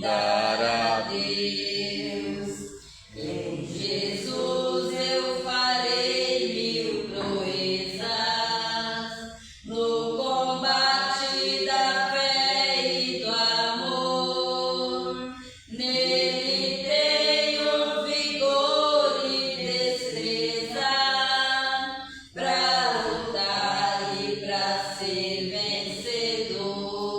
dar a Deus. Em Jesus eu farei 1000 proezas, no combate da fé e do amor. Nele tenho vigor e destreza pra lutar e pra ser vencedor.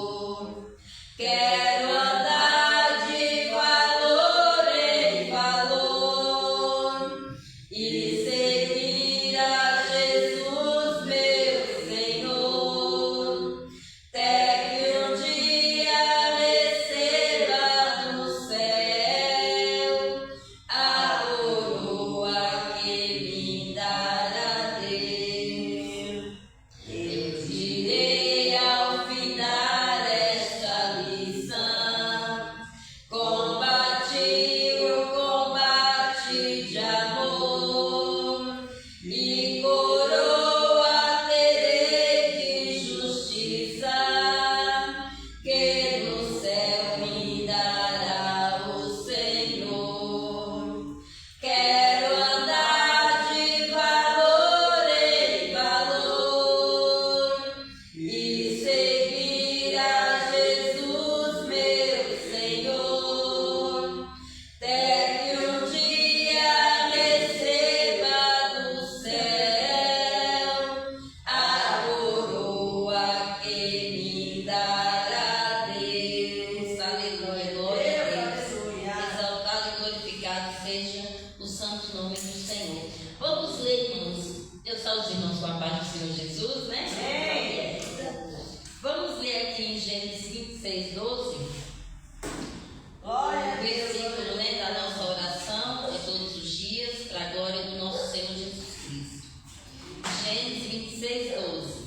Quero andar de valor em valor e seguir a Jesus, meu Senhor, até que um dia receba do céu a coroa que me dará Deus. Eu direi ao findar esta lição: combati o combate de amor, e coroa terei de justiça, que no céu me dará o Senhor. Quero andar de valor em valor e seguir a Jesus, meu Senhor, até que um dia receba do céu a coroa que me dará Deus. Aleluia, glória a Deus. Exaltado e glorificado seja o santo nome do Senhor. Vamos ler, irmãos. Eu saúdo os irmãos com a paz do Senhor Jesus, né? Vamos ler aqui em Gênesis 26, 12. Glória a O Deus. versículo, né, da nossa oração de todos os dias, para a glória do nosso Senhor Jesus Cristo. Gênesis 26, 12.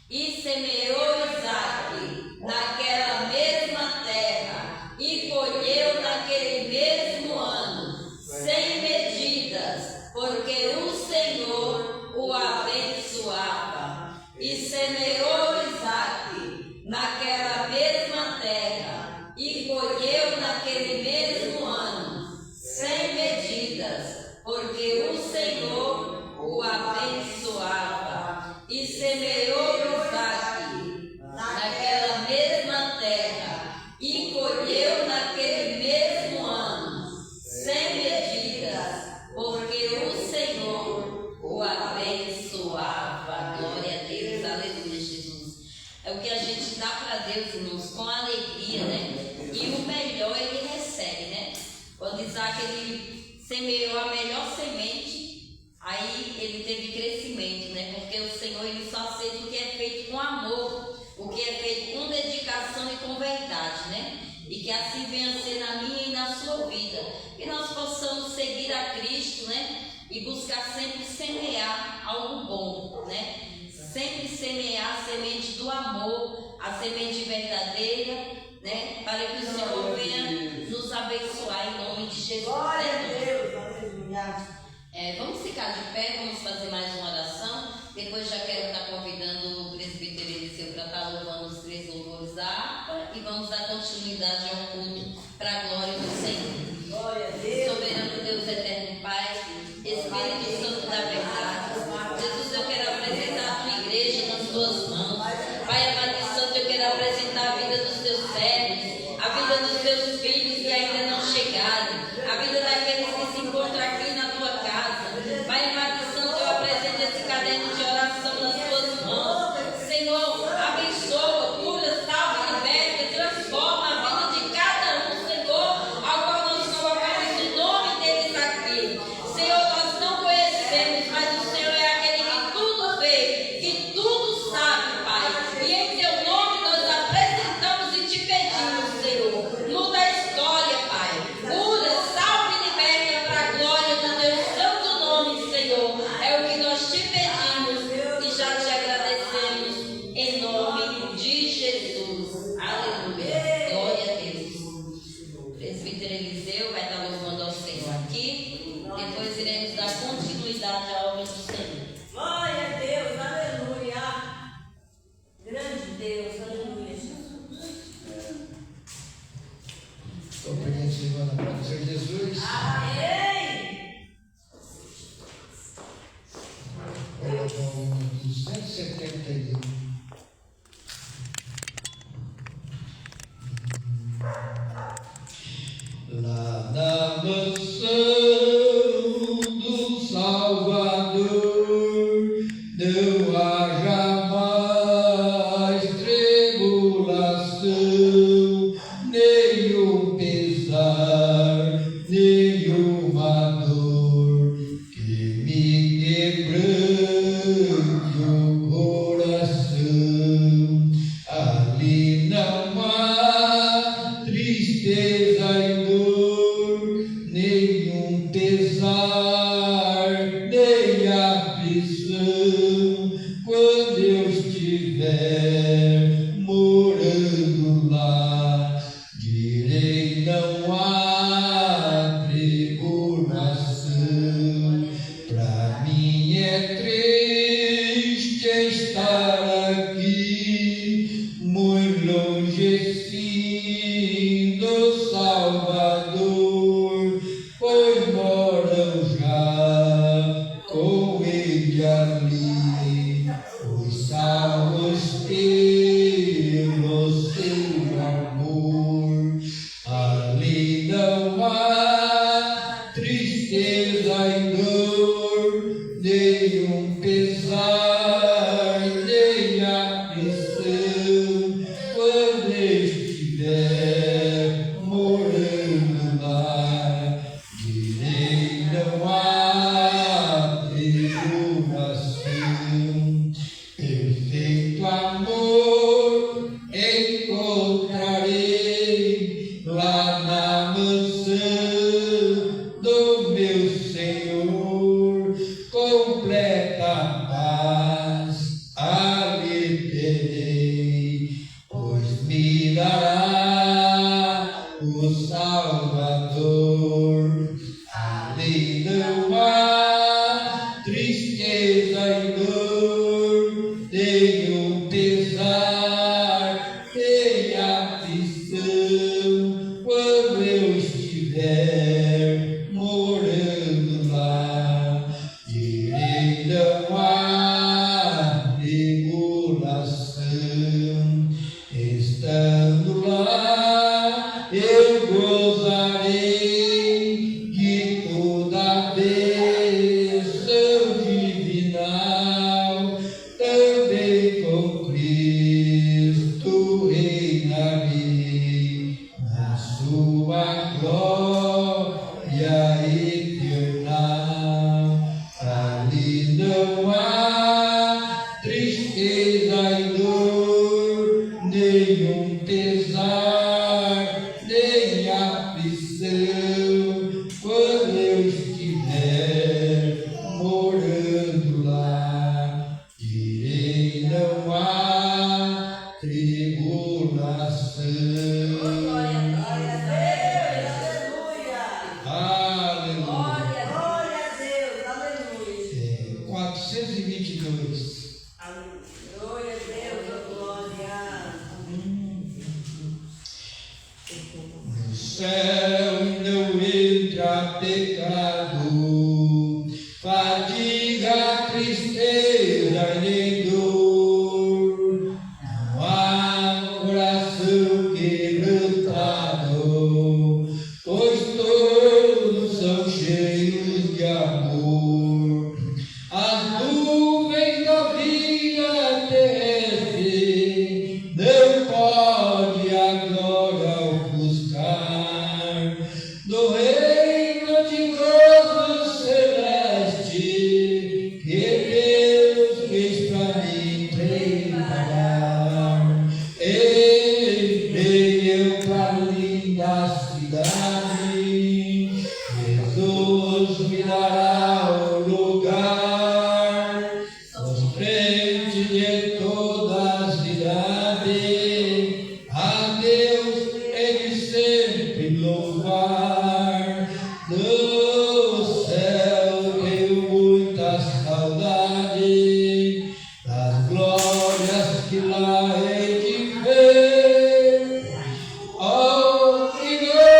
E semeou Isaque naquela mesma terra, e colheu naquele mesmo ano, sem medidas, porque o Senhor o abençoava. E semeou Isaque naquela mesma terra, e colheu naquele mesmo ano, sem medidas, porque o Senhor o abençoava. E semeou Isaque naquela mesma terra, e colheu naquele mesmo ano, sem medidas, porque o Senhor o abençoava. Glória a Deus, aleluia, Jesus. É o que a gente dá para Deus, irmãos, com alegria, né? E o melhor ele recebe, né? Quando Isaac ele semeou a melhor semente, aí ele teve crescimento, né? Porque o Senhor ele só aceita o que é feito com amor, o que é feito com dedicação e com verdade, né? E que assim venha a ser na minha e na sua vida. Que nós possamos seguir a Cristo, né? E buscar sempre semear algo bom, né? Sempre semear a semente do amor, a semente verdadeira, né? Para que o Senhor venha nos abençoar em nome de Jesus. Glória a Né? Deus. Aleluia. Vamos ficar de pé, vamos fazer mais uma oração. Depois já quero estar convidando o presbítero Eliseu para estar louvando os 3 louvores da harpa e vamos dar continuidade ao culto para a glória do Senhor. Glória a Deus. Soberano Deus, eterno Pai, Espírito Santo da verdade, Jesus, eu quero apresentar a tua igreja nas tuas mãos. Pai amado e santo, eu quero apresentar a vida dos teus servos, a vida dos teus filhos que ainda não chegaram, a vida daqueles que se encontram aqui na tua casa. Pai amado e santo, eu apresento esse caderno de oração nas tuas mãos. Senhor, abençoa, cura, salva, liberta, transforma a vida de cada um, Senhor, ao qual nós colocamos o nome deles aqui. Senhor, nós não conhecemos, mas o Senhor é aquele que tudo vê, que tudo sabe, Pai. E em teu nome nós apresentamos e te pedimos, Senhor, muda a história. Estou pregando semana para o Senhor Jesus. Amém. Olha para o número 271. Lá na mansão do Salvador não haja mais tribulação, nenhum pesar, nenhuma dor que me quebrante o coração. Ali não há tristeza e dor, nenhum pesar, nem aflição. Quando eu estiver morando lá, direi não há tribulação. Pra mim é triste estar aqui, muito longe assim do Salvador, pois moram já com ele ali, os salvos pelo seu amor. Ali não há tristeza e dor, nenhum pesar, nem aflição. Quando estiver morando lá, direi não há tribulação. Perfeito amor encontrarei lá na mansão do meu Senhor. Completa paz ali terei, pois me dará o Salvador. Ali não há tristeza e dor, nenhum pesar, nem aflição. Quando eu estiver morando lá, direi não há tribulação. Estando lá, eu gozarei de toda bênção divinal. Também com Cristo reinarei na sua glória eternal. Ali não há tristeza e dor, nenhum pesar, nem aflição. Quando eu estiver morando lá, direi não há tribulação. Glória a Deus. Aleluia. Aleluia. Glória a Deus. Aleluia. 422. Glória a Deus. Glória. No céu não entra pecado, fadiga, tristeza nem dor. Não há coração quebrantado, pois todos são cheios de amor. As nuvens da vida terrestre não pode agora ofuscar do reino de gozo celeste que Deus fez para mim preparar. Entrei eu para a linda cidade, Jesus me dará o lugar, nos frente de toda a cidade. A Deus ele sempre louvar. Do céu tenho muita saudade das glórias que lá hei de ver. Oh, que glória!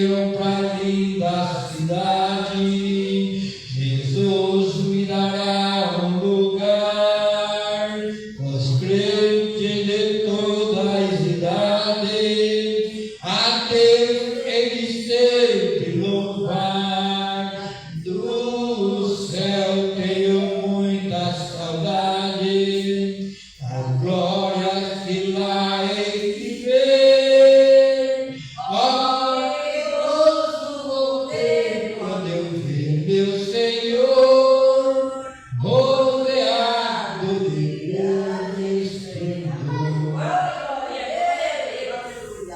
eu pra linda cidade, Jesus me dará um lugar, os crentes de todas as idades, a Deus eles sempre louvar, do céu tenho muita saudade, as glórias que lá hei de ver. Glorioso vou ter quando eu ver meu Senhor, rodeado de grande esplendor.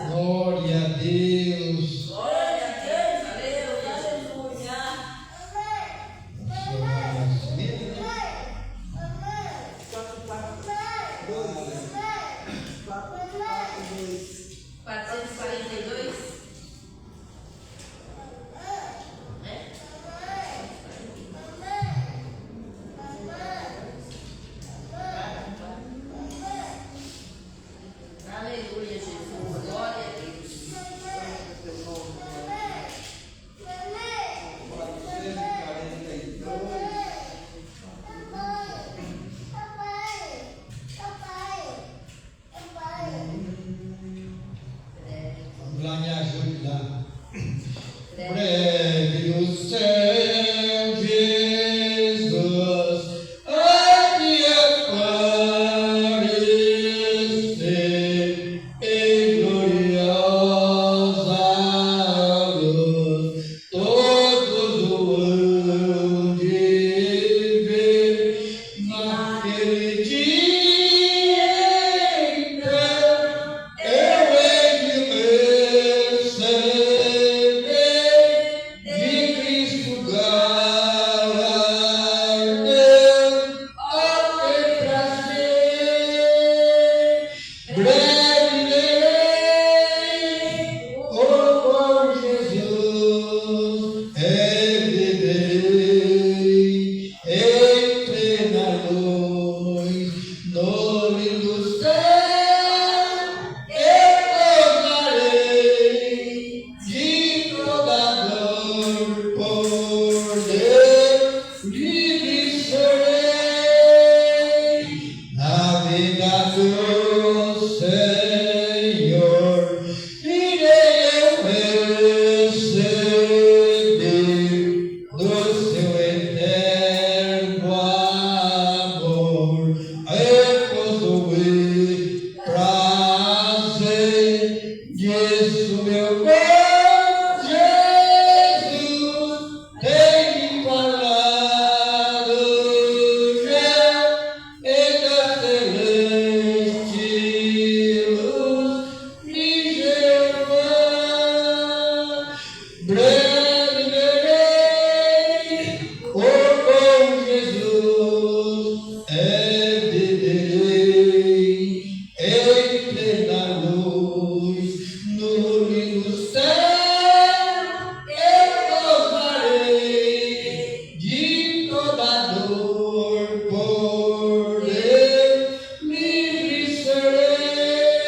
Glória a Deus. Glória a Deus, aleluia. Aleluia, Jesus. Glória a Deus. Vamos lá, me ajude lá. Breve do céu, Jesus, há de aparecer em gloriosa luz. Todos o hão de ver naquele dia, então eu hei de receber de Cristo galardão, ao ter prazer. Breve verei o bom Jesus, viverei em plena luz, no lindo céu eu gozarei de toda dor, por Deus livre serei. Na vida do Senhor irei eu receber do seu eterno amor, repouso e prazer. Disso meu bom Jesus tem me falado já, e da celeste luz me levou. Breve verei o bom Jesus, viverei em plena luz, no lindo céu eu gozarei de toda dor, por Deus livre serei.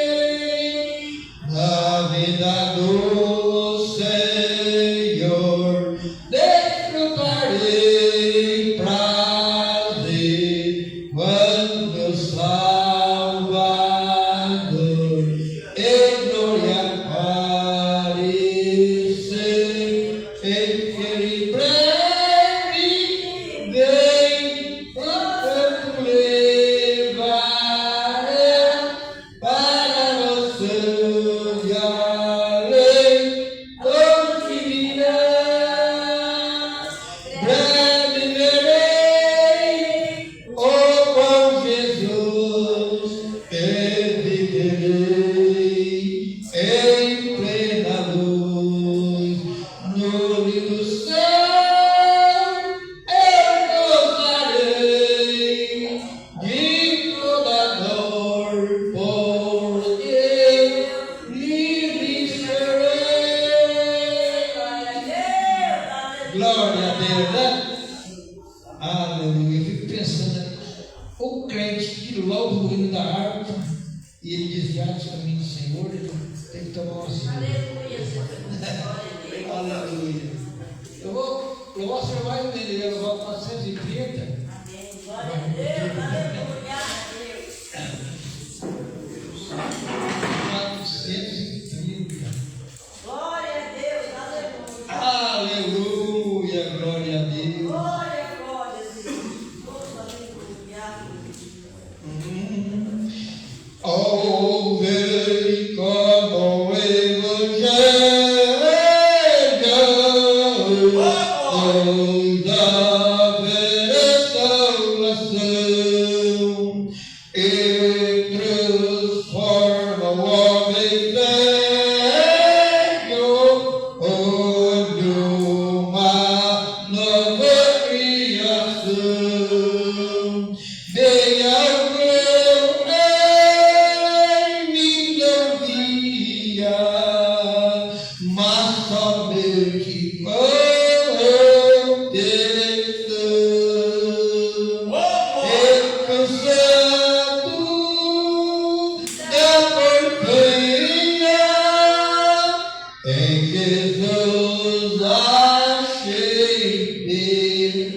Na vida do Senhor desfrutarei prazer, quando meu Salvador em glória aparecer. Ele breve vem, enquanto levará para Los Angeles, onde virá. Breve verei o bom Jesus, viverei em plena luz, no lindo céu eu gozarei de toda dor, por Deus livre serei. Glória a Deus, né? Aleluia. Eu fico pensando, o crente que louva o hino da harpa e ele desvia dos caminhos do Senhor, ele tem que tomar uma Senhor. Aleluia, Jesus. Glória a Deus. Aleluia. Eu vou louvar o Senhor mais um dia, eu vou 430. Amém. Glória a Deus. Aleluia. 430. Glória a Deus. Aleluia. Aleluia, glória a Deus. Glória, glória a Deus. Aleluia. Ouve como o Evangelho da restauração e transforma o homem velho numa nova criação. Dei ao meu rei minha via, mas somente com direção. E cansado da vergonha, em Jesus achei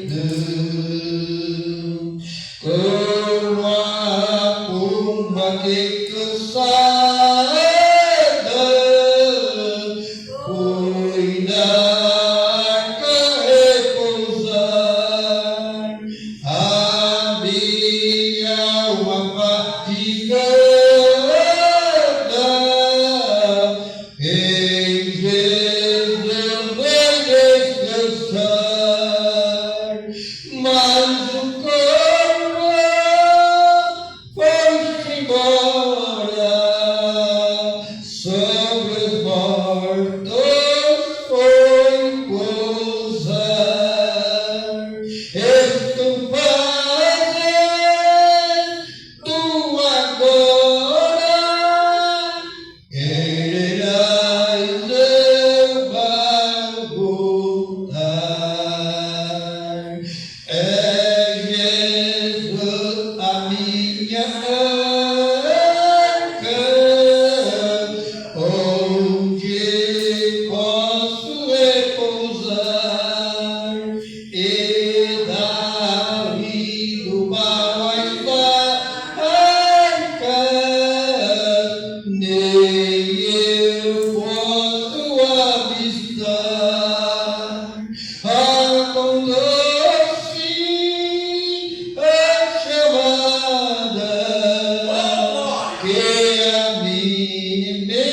perdão. Como a pomba que cansada foi na arca repousar, a minha alma fatigada em Jesus vai descansar. Mas o corpo foi-se embora, sobre os mortos foi pousar. Estou fazendo agora, irás eu vai voltar. É Jesus a minha arca, onde posso repousar, e dali do mal as barcas nem eu posso avistar. Ah, com doce a chamada que a mim me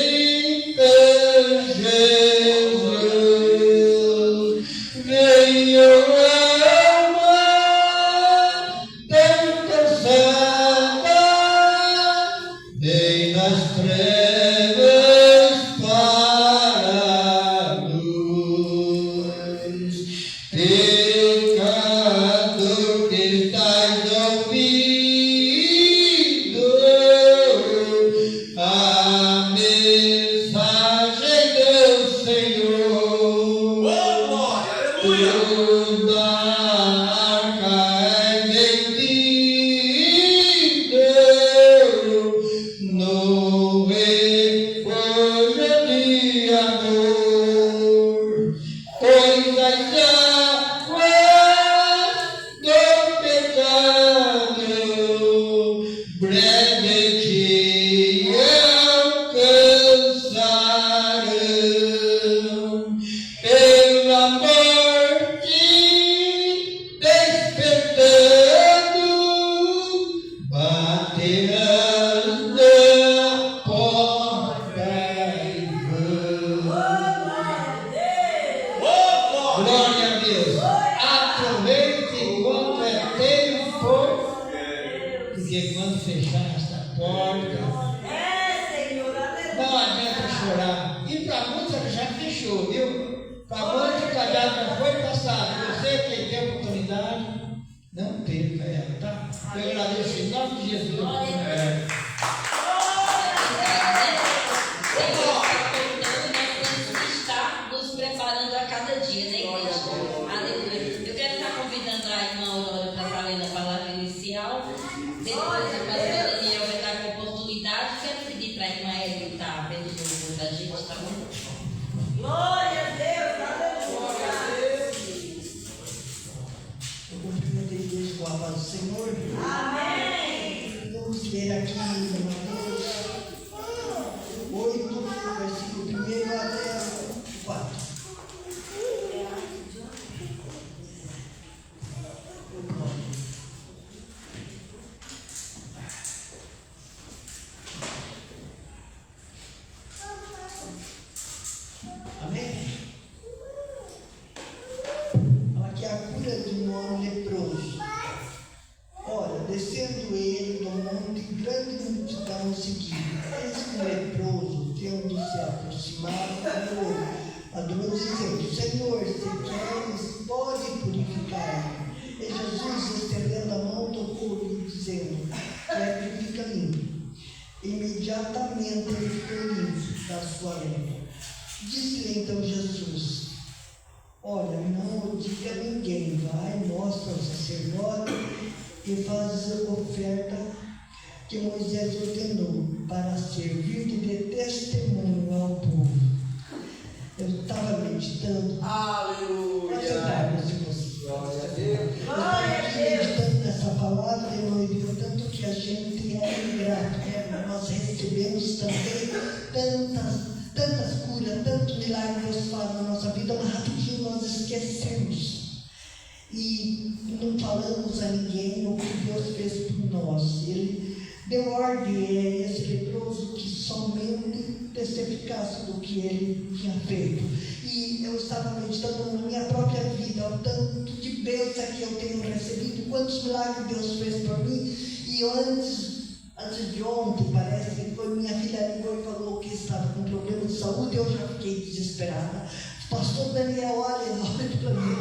fez Jesus. Venho alma tão cansada, vem nas trevas para a luz. Pecador que estás ouvindo a mensagem do Senhor. Toda arca é vendida no refúgio de amor, pois as águas do pecado brevemente alcançarão. Pela morte despertando, baterão na porta e vão. Glória a Deus. Aproveite enquanto é tempo, porque quando fechar esta porta, não adianta chorar. E para muitos já fechou, viu? Para muitos já foi passado. Você que tem oportunidade, não perca ela, tá? Eu agradeço em nome de Jesus. Nos preparando a cada dia, né, igreja? Aleluia. Eu quero estar convidando a irmã Aurora para estar lendo a palavra inicial. Depois o pastor Daniel vai dar com oportunidade. Quero pedir para a irmã Érica estar pedindo para a gente está bom? Glória a Deus, aleluia. Eu cumprimento a igreja com a paz do Senhor. Amém. Vamos ler aqui em Mateus 8, versículo 1 até 4. Amém? Fala que a cura de um homem leproso. Ora, descendo ele do monte, grande multidão o seguia. Eis que um leproso, tendo se aproximado, adorou dizendo: Senhor, se queres, pode purificar-me. E Jesus, estendendo a mão, tocou-lhe, dizendo: purifica-me. Imediatamente ele ficou limpo da sua lepra. Disse-lhe então Jesus: olha, não o diga a ninguém, vai, mostra ao sacerdote e faz a oferta que Moisés ordenou para servir de testemunho ao povo. Eu estava meditando. Aleluia! Glória a Deus! Glória a Deus. Meditando nessa palavra, eu ouvi o tanto que a gente é ingrato, né? Nós recebemos também tantas curas, tanto milagre que Deus faz na nossa vida, mas rapidinho nós esquecemos e não falamos a ninguém o que Deus fez por nós. Ele deu ordem a esse leproso que somente testificasse do que ele tinha feito. E eu estava meditando na minha própria vida, o tanto de bênção que eu tenho recebido, quantos milagres Deus fez por mim. E antes de ontem, parece que foi minha filha ligou e falou que estava com problema de saúde. Eu já fiquei desesperada. Pastor Daniel, olha para mim.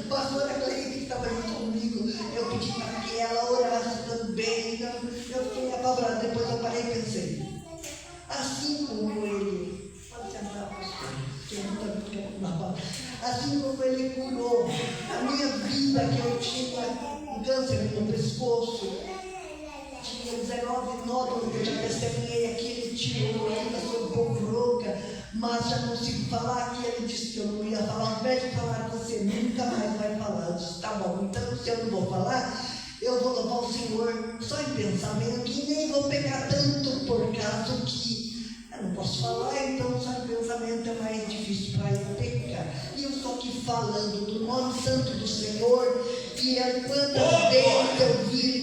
Pastora Cleide, que estava junto comigo, eu pedi para que ela orasse também. Então, eu fiquei apavorada. Depois eu parei e pensei: assim como ele, pode sentar, pastor, que eu não estou ficando na palavra. Assim como ele curou a minha vida, que eu tinha um câncer no pescoço, tinha 19 nódulos que eu já testemunhei aqui, ele tirou, ainda sou um pouco rouca, mas já consigo falar. Que ele disse que eu não ia falar. Ao invés de falar, você nunca mais vai falar. Eu disse: tá bom, então se eu não vou falar, eu vou louvar o Senhor só em pensamento e nem vou pegar tanto, por causa que eu não posso falar, então só em pensamento é mais difícil para eu pecar. E eu estou aqui falando do nome santo do Senhor, e quantas vezes eu vi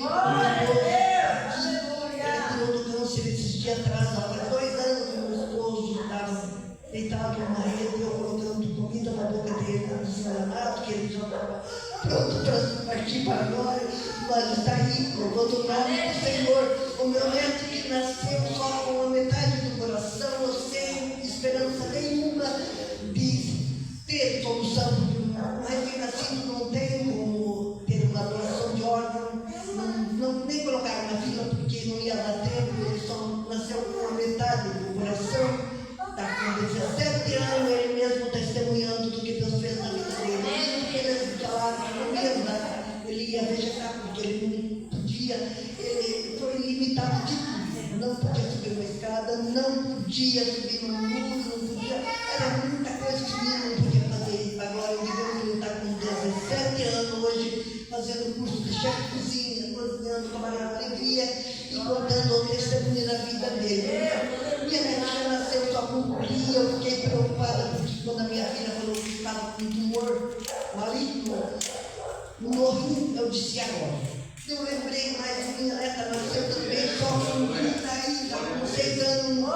curou do câncer esses dias atrás, há 2 anos que meu esposo estava deitado numa rede, eu colocando comida na boca dele, desenganado, que ele já estava pronto para partir para agora, mas está aí, louvando o nome do Senhor. O meu neto que nasceu só com a metade do coração, eu sem esperança nenhuma de ter solução, porque um recém-nascido não tem como ter uma doação de órgão, nem colocaram na fila porque não ia dar tempo. Ele só nasceu com a metade do coração, está com 17 anos, ele mesmo testemunhando do que Deus fez na vida dele. Mesmo que eles falaram que não ia dar, ele ia vegetar porque ele não podia, ele foi limitado de tudo, não podia subir uma escada, não podia subir num muro, não podia, era muita coisa que o menino não podia fazer. Agora ele está com 17 anos hoje, fazendo curso de chefe de cozinha, cozinhando com a maior alegria e contando o testemunho da vida dele. Minha netinha nasceu só com cria, eu fiquei preocupada porque quando a minha filha falou que estava com tumor maligno no rim, eu disse: agora. Eu lembrei, mas minha neta nasceu também só com cria, aí já com 6 anos.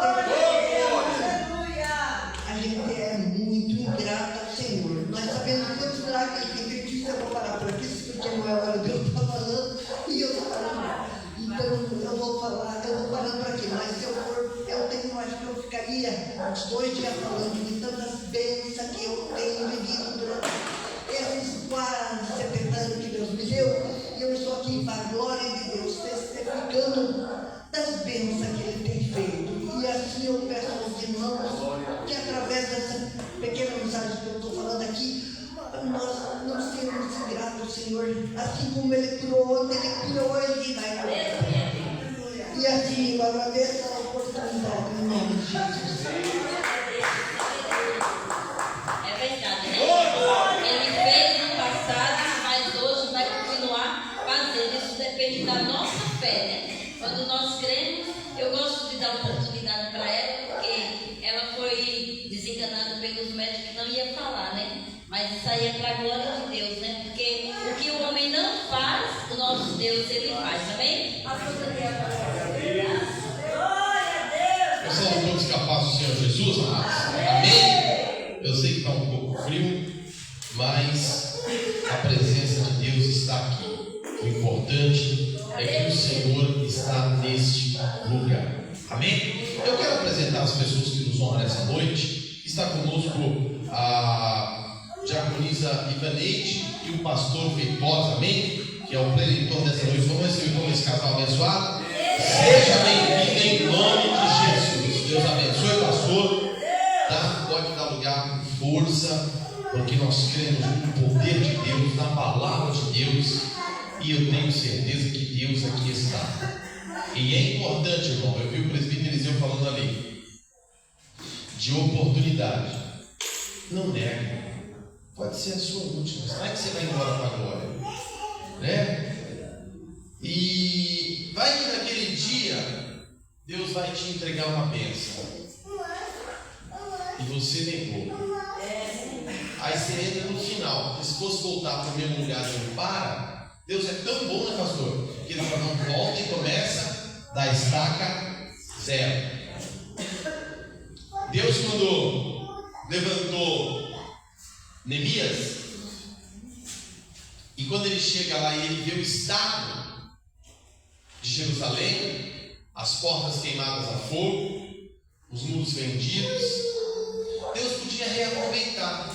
A gente é muito ingrata ao Senhor. Nós sabemos quantos milagres que ele fez. Eu vou parar por aqui, porque não é hora de eu estar falando e eu estou falando. Então eu vou falar, eu vou parando por aqui. Mas se eu for, acho que eu ficaria uns 2 dias falando de tantas bênçãos que eu tenho vivido durante esses quase 70 anos que Deus me deu. E eu estou aqui para a glória de Deus, testificando das bênçãos que Ele tem feito. E assim eu peço aos irmãos que através dessa pequena mensagem que eu estou falando aqui, nós não sermos ingratos ao Senhor, assim como Ele curou ontem, Ele curou hoje e vai curar. E assim eu agradeço a oportunidade em nome de Jesus. pelos médicos que não ia falar, né? Mas isso aí é para a glória de Deus, né? Porque o que o homem não faz, o nosso Deus, ele faz, amém? Vocês são todos capazes do Senhor Jesus, amados? Amém? Eu sei que está um pouco frio, mas a presença de Deus está aqui. O importante é que o Senhor está neste lugar. Amém? Eu quero apresentar as pessoas que nos honram essa noite. Está conosco a diaconisa Ivaneide e o pastor Feitosa, amém? Que é o preletor dessa noite. Vamos receber como esse casal abençoado? Seja bem-vindo em nome de Jesus. Deus abençoe, pastor. Tá? Pode dar lugar com força, porque nós cremos no poder de Deus, na palavra de Deus, e eu tenho certeza que Deus aqui está. E é importante, irmão, eu vi o presbítero Eliseu falando ali, de oportunidade. Não negue. Pode ser a sua última. Não é que você vai embora para a glória, né? E vai que naquele dia Deus vai te entregar uma bênção e você negou. Aí você entra no final. Se fosse voltar para o mesmo lugar de onde para, Deus é tão bom, né, pastor? Que ele fala, não, volta e começa da estaca zero. Deus, quando levantou Neemias, e quando ele chega lá e ele vê o estado de Jerusalém, as portas queimadas a fogo, os muros vendidos, Deus podia reaproveitar.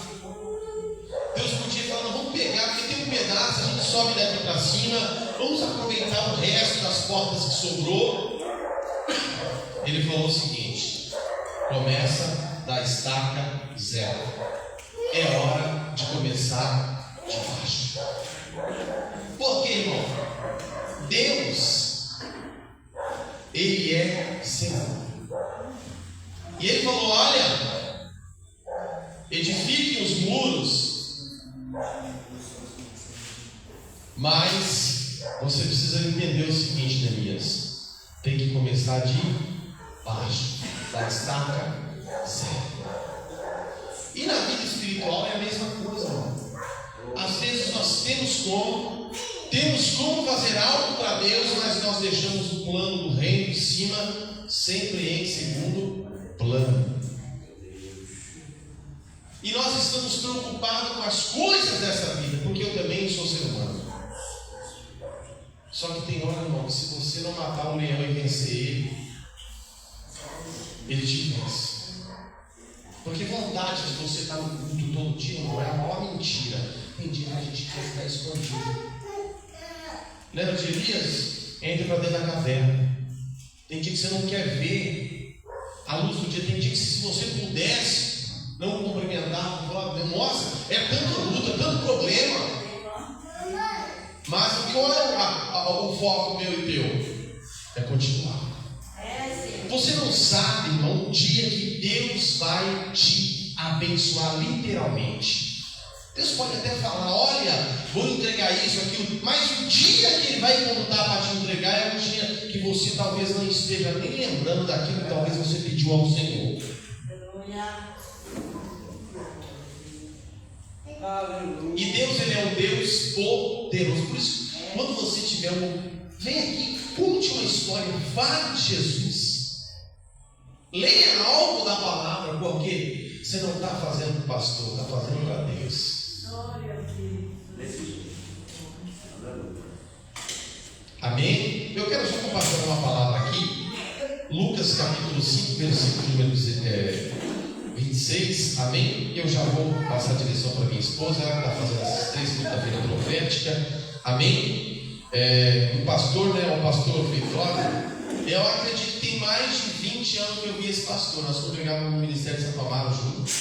Deus podia falar, não, vamos pegar, porque tem um pedaço, a gente sobe daqui para cima, vamos aproveitar o resto das portas que sobrou. Ele falou o seguinte: começa da estaca zero. É hora de começar de baixo. Por quê, irmão? Deus, Ele é Senhor. E Ele falou, olha, edifiquem os muros, mas você precisa entender o seguinte, Neemias: tem que começar de baixo, da estaca zero. E na vida espiritual é a mesma coisa, irmão. Às vezes nós temos como fazer algo para Deus, mas nós deixamos o plano do reino de cima sempre em segundo plano. E nós estamos preocupados com as coisas dessa vida, porque eu também sou ser humano. Só que tem hora, irmão, que se você não matar um leão e vencer ele te vence. Porque vontade de você estar no culto todo dia não é a maior mentira. Tem dia que a gente quer ficar escondido. Lembra de Elias? Entra para dentro da caverna. Tem dia que você não quer ver a luz do dia. Tem dia que se você pudesse não cumprimentar, nossa, é tanta luta, tanto problema. Mas qual é o foco meu e teu? É continuar. Você não sabe, irmão, o dia que Deus vai te abençoar literalmente. Deus pode até falar, olha, vou entregar isso, aquilo, mas o dia que Ele vai contar para te entregar é um dia que você talvez não esteja nem lembrando daquilo que talvez você pediu ao Senhor. E Deus, Ele é um Deus poderoso. Por isso, quando você tiver vem aqui, conte uma história, fale de Jesus. Leia algo da palavra, porque você não está fazendo para o pastor, está fazendo para Deus. Amém? Eu quero só compartilhar uma palavra aqui. Lucas capítulo 5, versículo número 26. Amém? Eu já vou passar a direção para minha esposa, ela está fazendo essas 3 quinta-feira profética. Amém? O pastor, né? O pastor Feitosa. Eu acredito que tem mais de 20 anos que eu vi esse pastor. Nós congregávamos no Ministério de Santo Amaro juntos,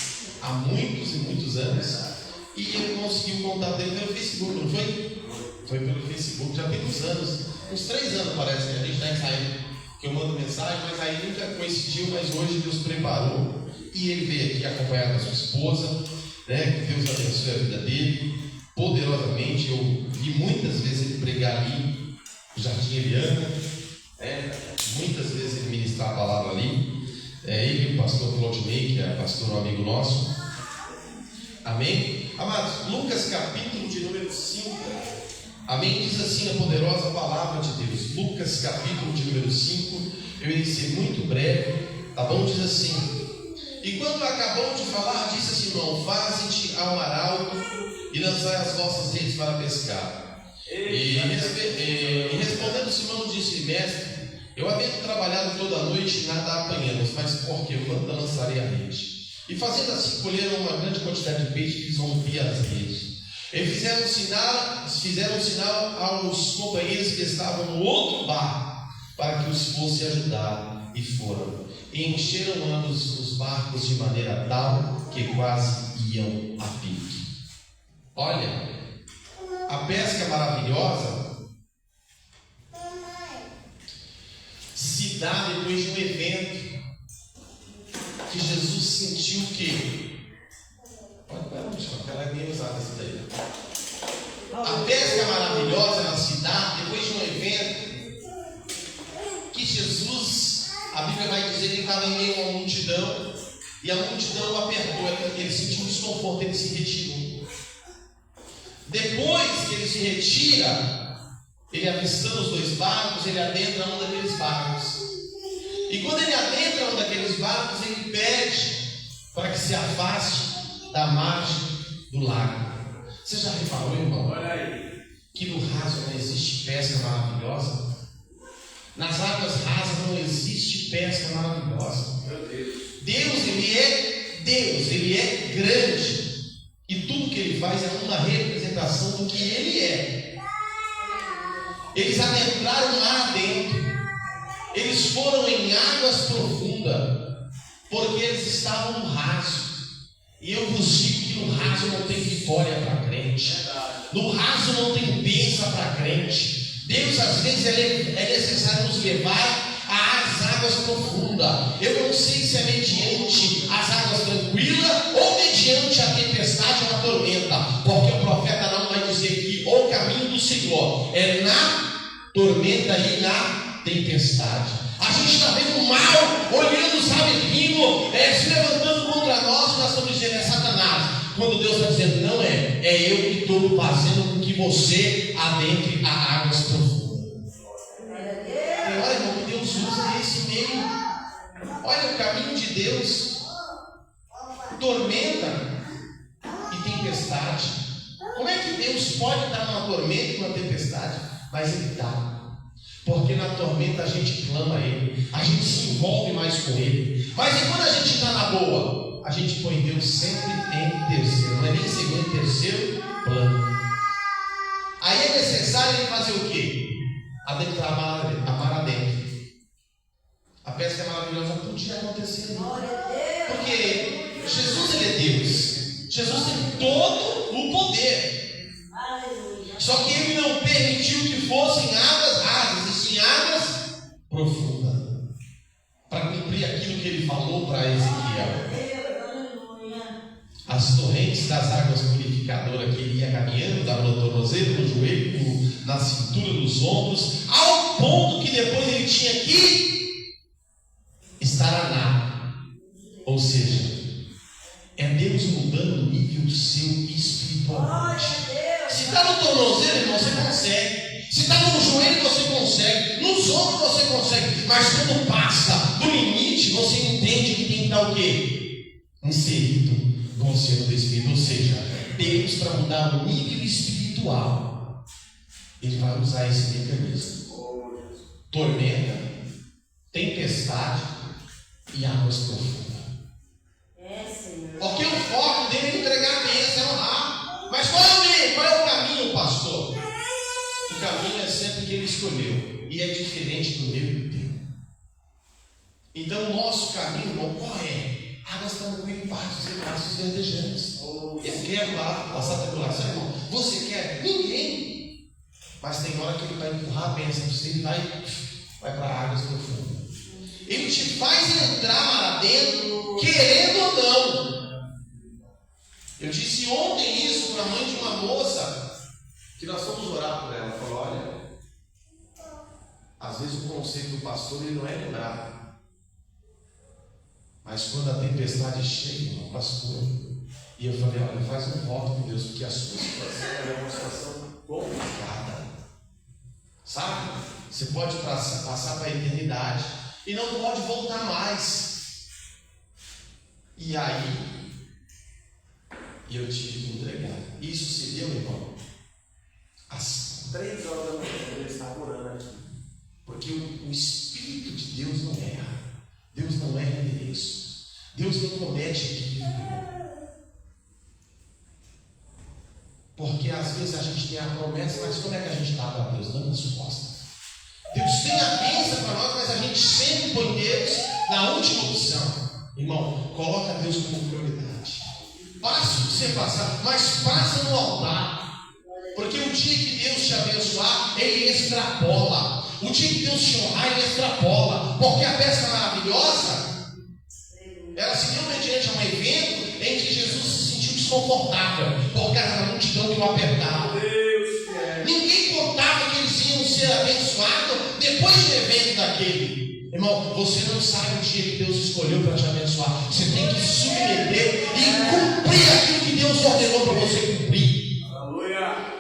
há muitos e muitos anos. E ele conseguiu o contato dele pelo Facebook, não foi? Foi pelo Facebook, já tem uns anos, uns 3 anos parece que a gente está ensaiando, que eu mando mensagem, mas aí nunca coincidiu, mas hoje Deus preparou. E ele veio aqui acompanhado da sua esposa, né? Que Deus abençoe a vida dele poderosamente. Eu vi muitas vezes ele pregar ali no Jardim Eliana, muitas vezes ele ministrar a palavra ali. Ele e o pastor Claudinei, que é pastor amigo nosso. Amém? Amados, Lucas capítulo de número 5. Amém? Diz assim a poderosa palavra de Deus. Lucas capítulo de número 5. Eu irei ser muito breve, tá bom? Diz assim: e quando acabou de falar, disse a Simão: faze-te ao mar alto e lançai as vossas redes para pescar. E respondendo Simão disse: mestre, eu havendo trabalhado toda a noite, nada apanhamos, mas porque quando lançarei a rede? E fazendo assim, colheram uma grande quantidade de peixe que rompia as redes. E fizeram sinal aos companheiros que estavam no outro barco, para que os fosse ajudar, e foram. E encheram ambos os barcos de maneira tal que quase iam a pique. Olha, a pesca maravilhosa se dá depois de um evento que Jesus sentiu que... Ela é bem usada essa daí. A pesca maravilhosa ela se dá depois de um evento que Jesus, a Bíblia vai dizer que ele estava em meio a uma multidão e a multidão o apertou, ele sentiu um desconforto, ele se retirou. Depois que ele se retira, ele avistando os dois barcos, ele adentra um daqueles barcos. E quando ele adentra um daqueles barcos, ele pede para que se afaste da margem do lago. Você já reparou, irmão? Olha aí. Que no raso não existe pesca maravilhosa? Nas águas rasas não existe pesca maravilhosa. Meu Deus. Deus, Ele é grande. E tudo que Ele faz é uma representação do que Ele é. Eles adentraram lá dentro. Eles foram em águas profundas, porque eles estavam no raso. E eu vos digo que no raso não tem vitória para crente. No raso não tem bênção para crente. Deus às vezes é necessário nos levar às águas profundas. Eu não sei se é mediante as águas tranquilas ou mediante a tempestade ou a tormenta, porque o profeta não vai dizer que o caminho do Senhor é na tormenta e na tempestade. A gente está vendo o mal olhando, sabe, vindo, se levantando contra nós, nós estamos dizendo: é Satanás. Quando Deus está dizendo: não é eu que estou fazendo com que você adentre a águas profundas. Olha, irmão, que Deus usa esse meio. Olha o caminho de Deus: tormenta e tempestade. Como é que Deus pode estar numa tormenta e numa tempestade? Mas Ele dá. Porque na tormenta a gente clama a Ele, a gente se envolve mais com Ele. Mas e quando a gente está na boa? A gente põe Deus sempre em terceiro, não é nem segundo, terceiro plano. Aí é necessário ele fazer o quê? Adentrar a mar adentro. A pesca é maravilhosa, podia acontecer. Porque Jesus, Ele é Deus. Jesus tem todo o poder. Só que Ele não permitiu que fossem águas rasas, e sim águas profundas, para cumprir aquilo que Ele falou para Ezequiel. As torrentes das águas purificadoras que Ele ia caminhando, dava no tornozelo, no joelho, na cintura, nos ombros, ao ponto que depois Ele tinha que estar a nada. Ou seja, é Deus mudando o nível seu espiritualmente. Se está no tornozelo, irmão, você consegue. Se está no joelho, você consegue. Nos ombros, você consegue. Mas quando passa do limite, você entende que tem que estar o quê? Inserido no oceano do Espírito. Ou seja, Deus, para mudar o nível espiritual, Ele vai usar esse mecanismo: tormenta, tempestade e águas profundas. Porque o foco dele é entregar a bênção, é honrar. Mas qual é o caminho, pastor? O caminho é sempre que Ele escolheu, e é diferente do meu e do teu. Então o nosso caminho, irmão, qual é? Águas tranquilas e pastos verdejantes. Eu quero lá passar tribulação, irmão. Você quer? Ninguém. Mas tem hora que Ele vai empurrar a bênção para você e vai para águas profundas. Ele te faz entrar lá dentro, querendo ou não. Eu disse ontem isso para a mãe de uma moça, que nós fomos orar por ela. Ela falou: olha, às vezes o conselho do pastor ele não é lembrado. Mas quando a tempestade chega, pastor, e eu falei, olha, faz um voto com Deus, porque a sua situação é uma situação complicada. Sabe? Você pode passar para a eternidade e não pode voltar mais. E aí, eu tive que entregar. Isso se deu, irmão, às 3 horas da manhã, ele estava orando aqui. Porque o Espírito de Deus não erra. Deus não erra nisso. Deus não comete equívoco. Porque às vezes a gente tem a promessa, mas como é que a gente dá para Deus? Dando as costas. Deus tem a bênção para nós, mas a gente sempre põe Deus na última opção. Irmão, coloca Deus como prioridade. Passa o que você passar, mas passa no altar. Porque o dia que Deus te abençoar, Ele extrapola. O dia que Deus te honrar, Ele extrapola. Porque a pesca maravilhosa, ela se deu mediante a um evento em que Jesus se sentiu desconfortável, porque era a multidão que o apertava. Ninguém contava que eles iam ser abençoados depois do evento daquele. Irmão, você não sabe o dia que Deus escolheu para te abençoar. Você tem que submeter e cumprir aquilo que Deus ordenou para você cumprir. Aleluia.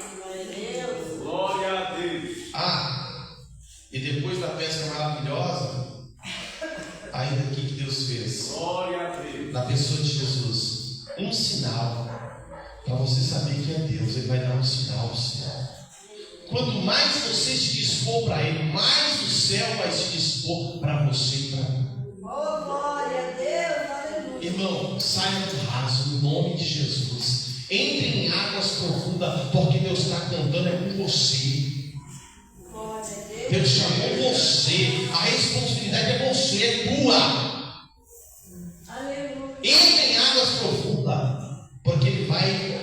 Glória a Deus. E depois da pesca maravilhosa, ainda o que Deus fez? Glória a Deus. Na pessoa de Jesus, um sinal para você saber que é Deus. Ele vai dar um sinal ao céu. Quanto mais você se dispor para Ele, mais o céu vai se dispor para você e para mim. Oh, glória a Deus. Aleluia. Irmão, saia do raso, em nome de Jesus. Entre em águas profundas, porque Deus está contando é com você. Glória a Deus. Deus chamou você. A responsabilidade é você, é tua. Aleluia. Entre em águas profundas, porque Ele vai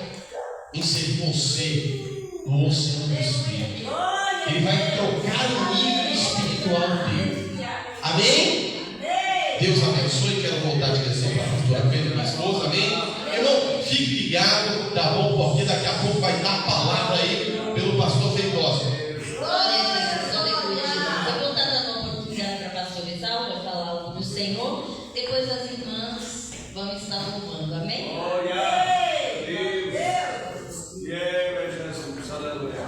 inserir você no oceano do Espírito. Ele vai trocar o nível espiritual dele. Amém? Deus abençoe. Quero voltar a direção para a pastora Pedro, minha esposa. Amém? Irmão, fique ligado, tá bom? Porque daqui a pouco vai dar a palavra aí pelo pastor Feitosa. Glória a Deus, aleluia, Jesus. Eu vou estar dando uma oportunidade para a pastora Isaura falar algo do Senhor. Depois as irmãs vão estar louvando. Amém? Glória a Deus. Jesus. Aleluia.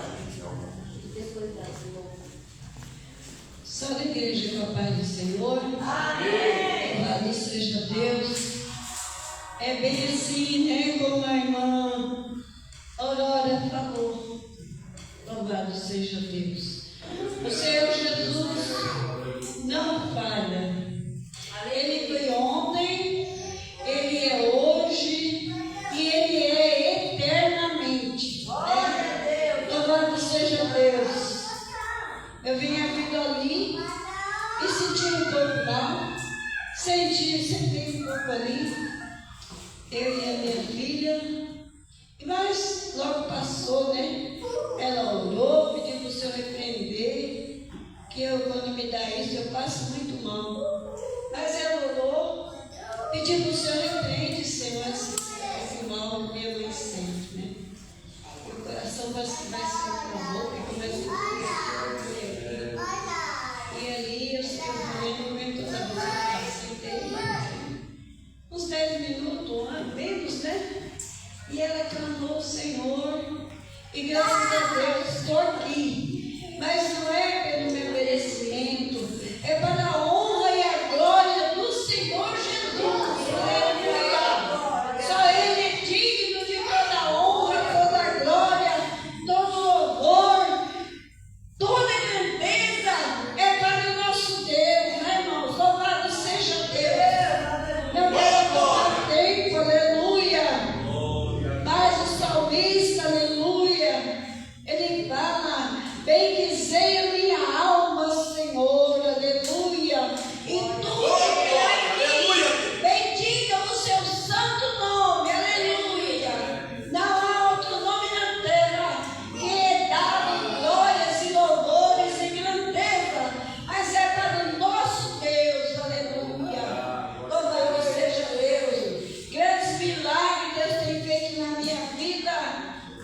Salve a igreja com a paz do Senhor. Amém. Louvado seja Deus. É bem assim, né? Como a irmã Aurora falou. Louvado seja Deus. O Senhor Jesus não falha. Ele foi ontem, Ele é hoje e Ele é eternamente. Glória a Deus. Louvado seja Deus. Eu vinha vindo ali e senti um pouco mal. Sentei um pouco ali. Eu e a minha filha. Mas logo passou, né? Ela orou, pediu para o Senhor repreender. Que eu, quando me dá isso, eu passo muito mal. Mas ela orou, pediu para o Senhor repreende, Senhor, esse mal minha mãe sente, né? O coração parece que vai ser para a boca, começa a e ali eu falei, no momento da música, sentei uns 10 minutos, menos, né? E ela clamou o Senhor, e graças a Deus estou aqui. Mas não é pelo meu merecimento, é para a honra e a glória do Senhor Jesus. Aleluia! Só Ele é digno de toda a honra, toda a glória, todo louvor, toda a grandeza é para o nosso Deus, né, irmãos? Louvado seja Deus. Não quero tomar tempo, aleluia. Mas o salmista, aleluia, ele fala: bendize a minha alma, Senhor, aleluia, e tudo que há em mim, bendiga o seu santo nome, aleluia. Não há outro nome na terra que é dado glórias e louvores e grandeza, mas é para o nosso Deus, aleluia. Louvado seja Deus. Grandes milagres Deus tem feito na minha vida,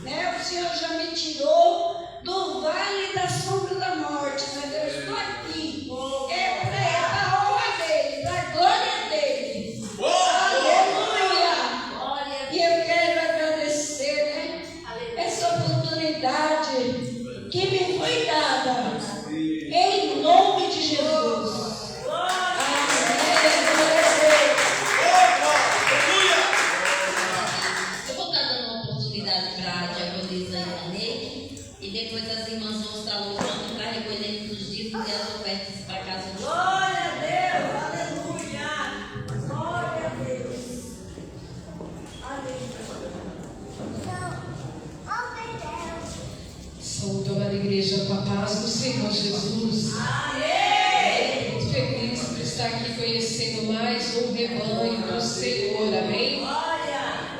né? O Senhor já me tirou do vale da sombra da morte, mas eu estou aqui. É para a honra dele, para a glória dele. autoridade para a diaconisa Ivanei. E depois as irmãs vão estar louvando para recolher os dízimos e as ofertas para a casa do Senhor. Glória a Deus, aleluia. Glória a Deus. Saúde, amada igreja, com a paz do Senhor Jesus. Amém. Muito feliz por estar aqui conhecendo mais um rebanho do Senhor, amém? Glória.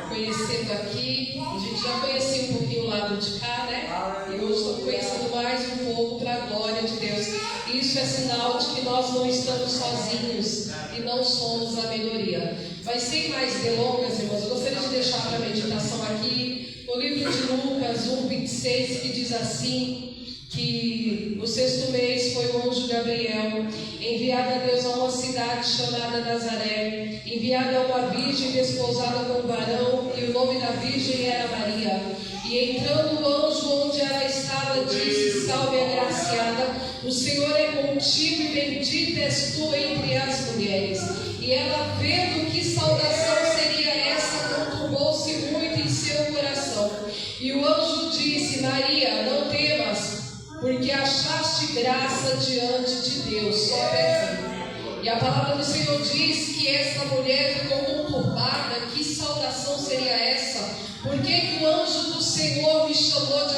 Conhecendo aqui, a gente já conhecia um pouquinho o lado de cá, né? E hoje estamos conhecendo mais um pouco para a glória de Deus. Isso é sinal de que nós não estamos sozinhos e não somos a minoria. Mas sem mais delongas, irmãos, eu gostaria de deixar para a meditação aqui o livro de Lucas 1:26, que diz assim, que no 6º mês foi o anjo Gabriel, enviado a Deus a uma cidade chamada Nazaré, enviado a uma virgem desposada com um varão, e o nome da virgem era Maria. E entrando o anjo onde ela estava, disse: Salve, agraciada, o Senhor é contigo, e bendita és tu entre as mulheres. E ela, vendo que saudação seria essa, conturbou-se muito em seu coração. E o anjo disse: Maria, não temas, porque achaste graça diante de Deus. Só até aqui. E a palavra do Senhor diz que essa mulher ficou conturbada. Que saudação seria essa? Por que o anjo do Senhor me chamou de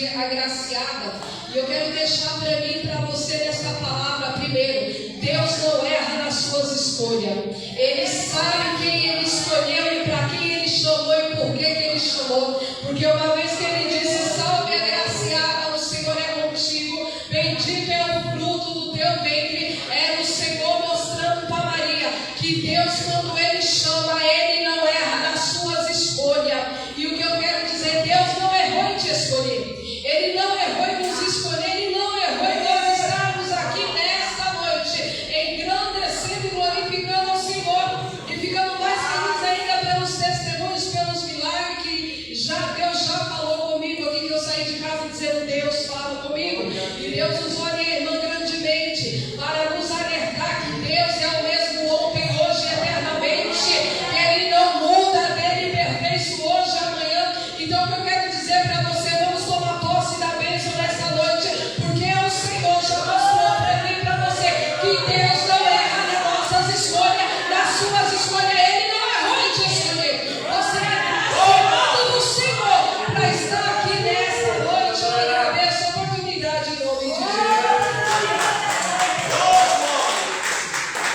agraciada? E eu quero deixar para mim e para você nessa palavra. Primeiro, Deus não erra nas suas escolhas. Ele sabe quem Ele escolheu e para quem Ele chamou e por que Ele chamou. Porque uma vez que Ele disse: Salve, agraciada, o Senhor é contigo, bendito é o fruto do teu ventre. Era o Senhor mostrando para Maria que Deus, quando Ele chama, Ele não erra nas suas escolhas. E o que eu quero dizer, Deus não errou em te escolher. Ele não errou em nos escolher. Ele não errou em nós estarmos aqui nesta noite, engrandecendo e glorificando ao Senhor, e ficando mais felizes ainda pelos testemunhos, pelos milagres que Deus já falou comigo aqui, que eu saí de casa dizendo: Deus fala comigo. E Deus usou a minha irmã grandemente para nos alertar que Deus é o mesmo ontem, hoje e eternamente, que Ele não muda, dele perfeito hoje, amanhã. Então o que eu quero dizer para você, vamos tomar posse da bênção nessa noite, porque o Senhor já mostrou para mim e para você que Deus não erra nas nossas escolhas, nas suas escolhas. Ele não errou em te escolher. Você é chamado do Senhor para estar aqui nessa noite. Eu agradeço a oportunidade em nome de Deus.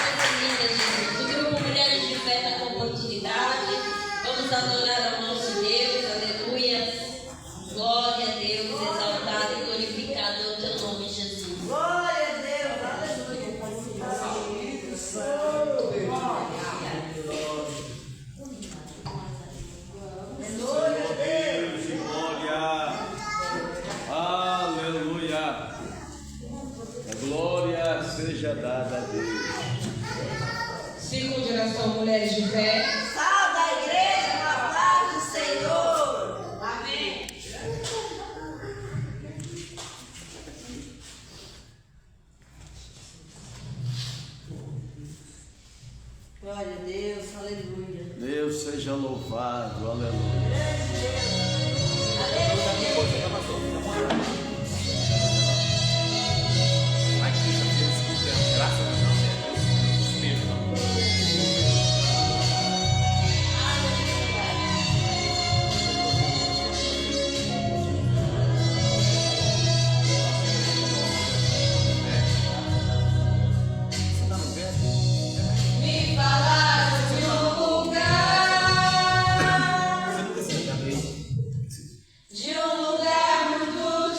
Coisa linda, Jesus. O grupo Mulheres de Fé está com oportunidade. Vamos adorar ao nosso Deus. Aleluia. Glória a Deus. Exaltado e glorificado é o teu nome, Jesus. Glória a Deus, aleluia. Glória a Deus e glória. Aleluia. A glória seja dada a Deus. Segunda geração Mulheres de Fé. Sal da igreja, na paz do Senhor. Amém. Glória a Deus, aleluia. Deus seja louvado, aleluia. Me falaram de um lugar muito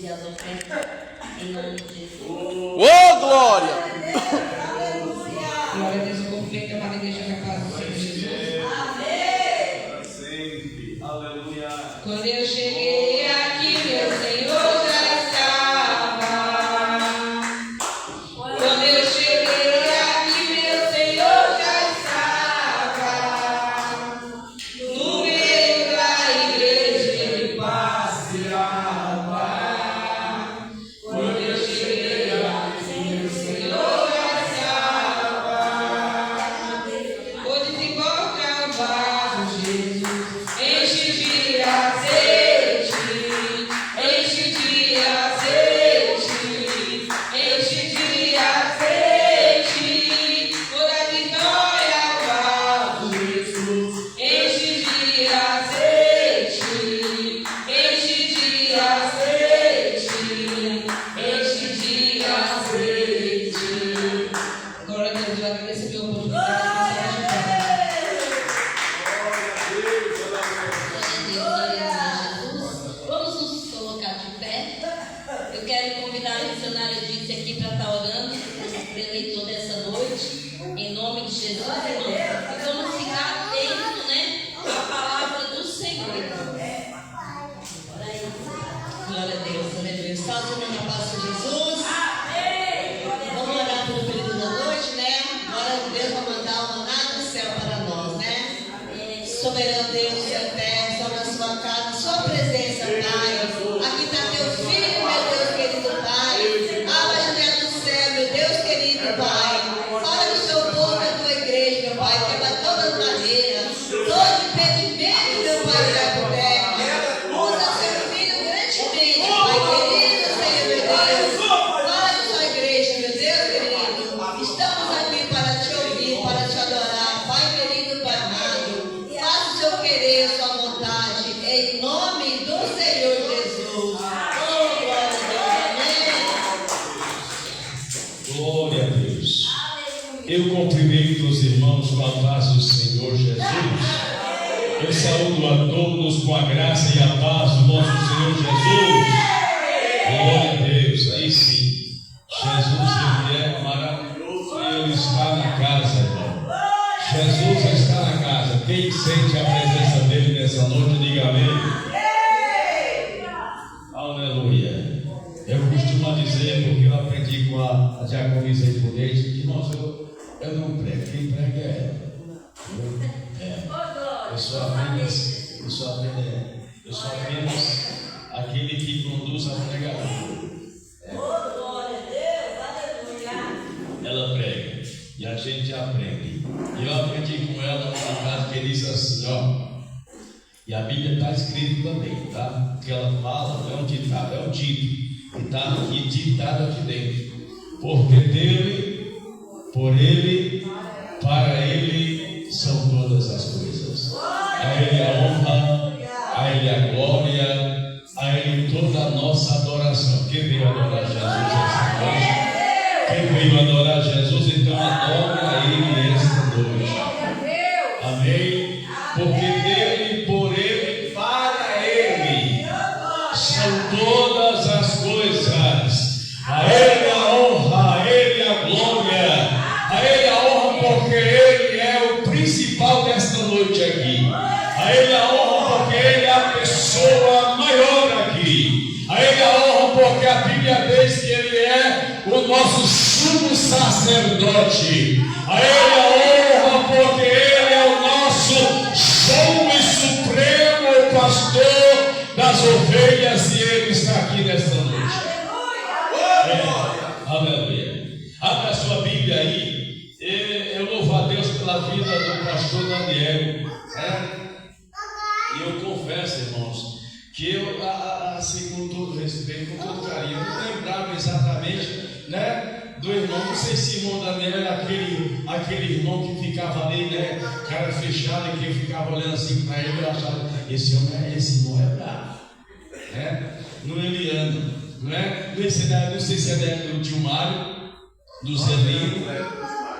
e as ofertas em nome de Jesus. Ô, glória! Glória a Deus, eu cumprimento a amada igreja da paz do Senhor Jesus. Para sempre. Aleluia. Quando eu cheguei aqui, meu Senhor já estava. Quando eu cheguei aqui, meu Senhor já estava. No meio da igreja ele passeava. Quando eu cheguei aqui, meu Senhor já estava. Hoje te coloca Jesus, enche de azeite, enche de azeite, enche de azeite, toda a vitória para Jesus, enche de azeite, enche de azeite, enche de azeite. Glória a Deus, eu agradeço pela oportunidade de Glória a Deus, glória a Jesus. Vamos nos colocar de pé. Eu quero convidar a missionária Disse aqui para estar orando pelo leitor dessa noite, em nome de Jesus, irmão. E vamos ficar atentos, né, à palavra do Senhor. Ora aí. Glória a Deus, aleluia. Salve o nome da paz de Jesus. Vamos orar pelo período da noite, né? Glória a Deus, vai mandar o maná do céu para nós, né? Soberano Deus, eterno, sobre a sua casa, sua presença, Pai. Aqui está teu filho, meu Deus querido Pai. Abra a janela do céu, meu Deus querido Pai. Fala do seu povo, da tua igreja, meu Pai. Quebra todas as barreiras, todo impedimento, meu Pai, cai por terra. Usa seu filho grandemente, Pai querido, Senhor, meu Deus. Fala da sua igreja, meu Deus querido. Estamos aqui para te ouvir, para te adorar, Pai querido, Pai amado. Faça o seu querer, a sua vontade, em nome do Senhor Jesus. Oh, glória a Deus, amém. Glória a Deus. Eu cumprimento os irmãos com a paz do Senhor Jesus. Eu saúdo a todos com a graça e a paz do nosso Senhor Jesus. Glória a Deus. Aí sim, Jesus, ele é maravilhoso e ele está na casa, irmão. Jesus está na casa. Quem sente a presença dele nessa noite, diga amém. Aleluia. Eu costumo dizer, porque eu aprendi com a diaconisa Imponente, que irmãos, eu não prego, quem prega é ela. Eu sou apenas aquele que conduz a pregação. Ela prega e a gente aprende. E eu aprendi com ela uma frase que diz assim, ó. E a Bíblia está escrito também, tá? Que ela fala, é um ditado, é um dito. E está aqui ditado aqui dentro. Porque dele, por ele, para ele são todas as coisas. A ele a honra, a ele a glória, a ele toda a nossa adoração. Quem veio adorar Jesus esta noite? Quem veio adorar Jesus, então adore a ele esta noite. Amém? Porque dele, por ele, para ele são todas as coisas. A ele a honra, a ele a glória, a ele a honra porque ele é o principal desta noite aqui. A ele a honra porque ele é a pessoa maior aqui. A ele a honra porque a Bíblia diz que ele é o nosso sumo sacerdote. A ele a honra porque ele é o nosso sumo e supremo pastor das ovelhas e ele está aqui nesta noite. Aleluia. Abra a sua Bíblia aí. Eu louvo a Deus pela vida do pastor Daniel. E eu confesso, irmãos, que eu, assim, com todo respeito, com todo carinho, eu não lembrava exatamente, né, do irmão. Não sei se o irmão Daniel era aquele irmão que ficava ali, né, cara fechado, e que eu ficava olhando assim para ele. Eu achava, esse irmão é bravo, né? No Eliano, não é? Não sei se é da época do tio Mário, do Zelinho,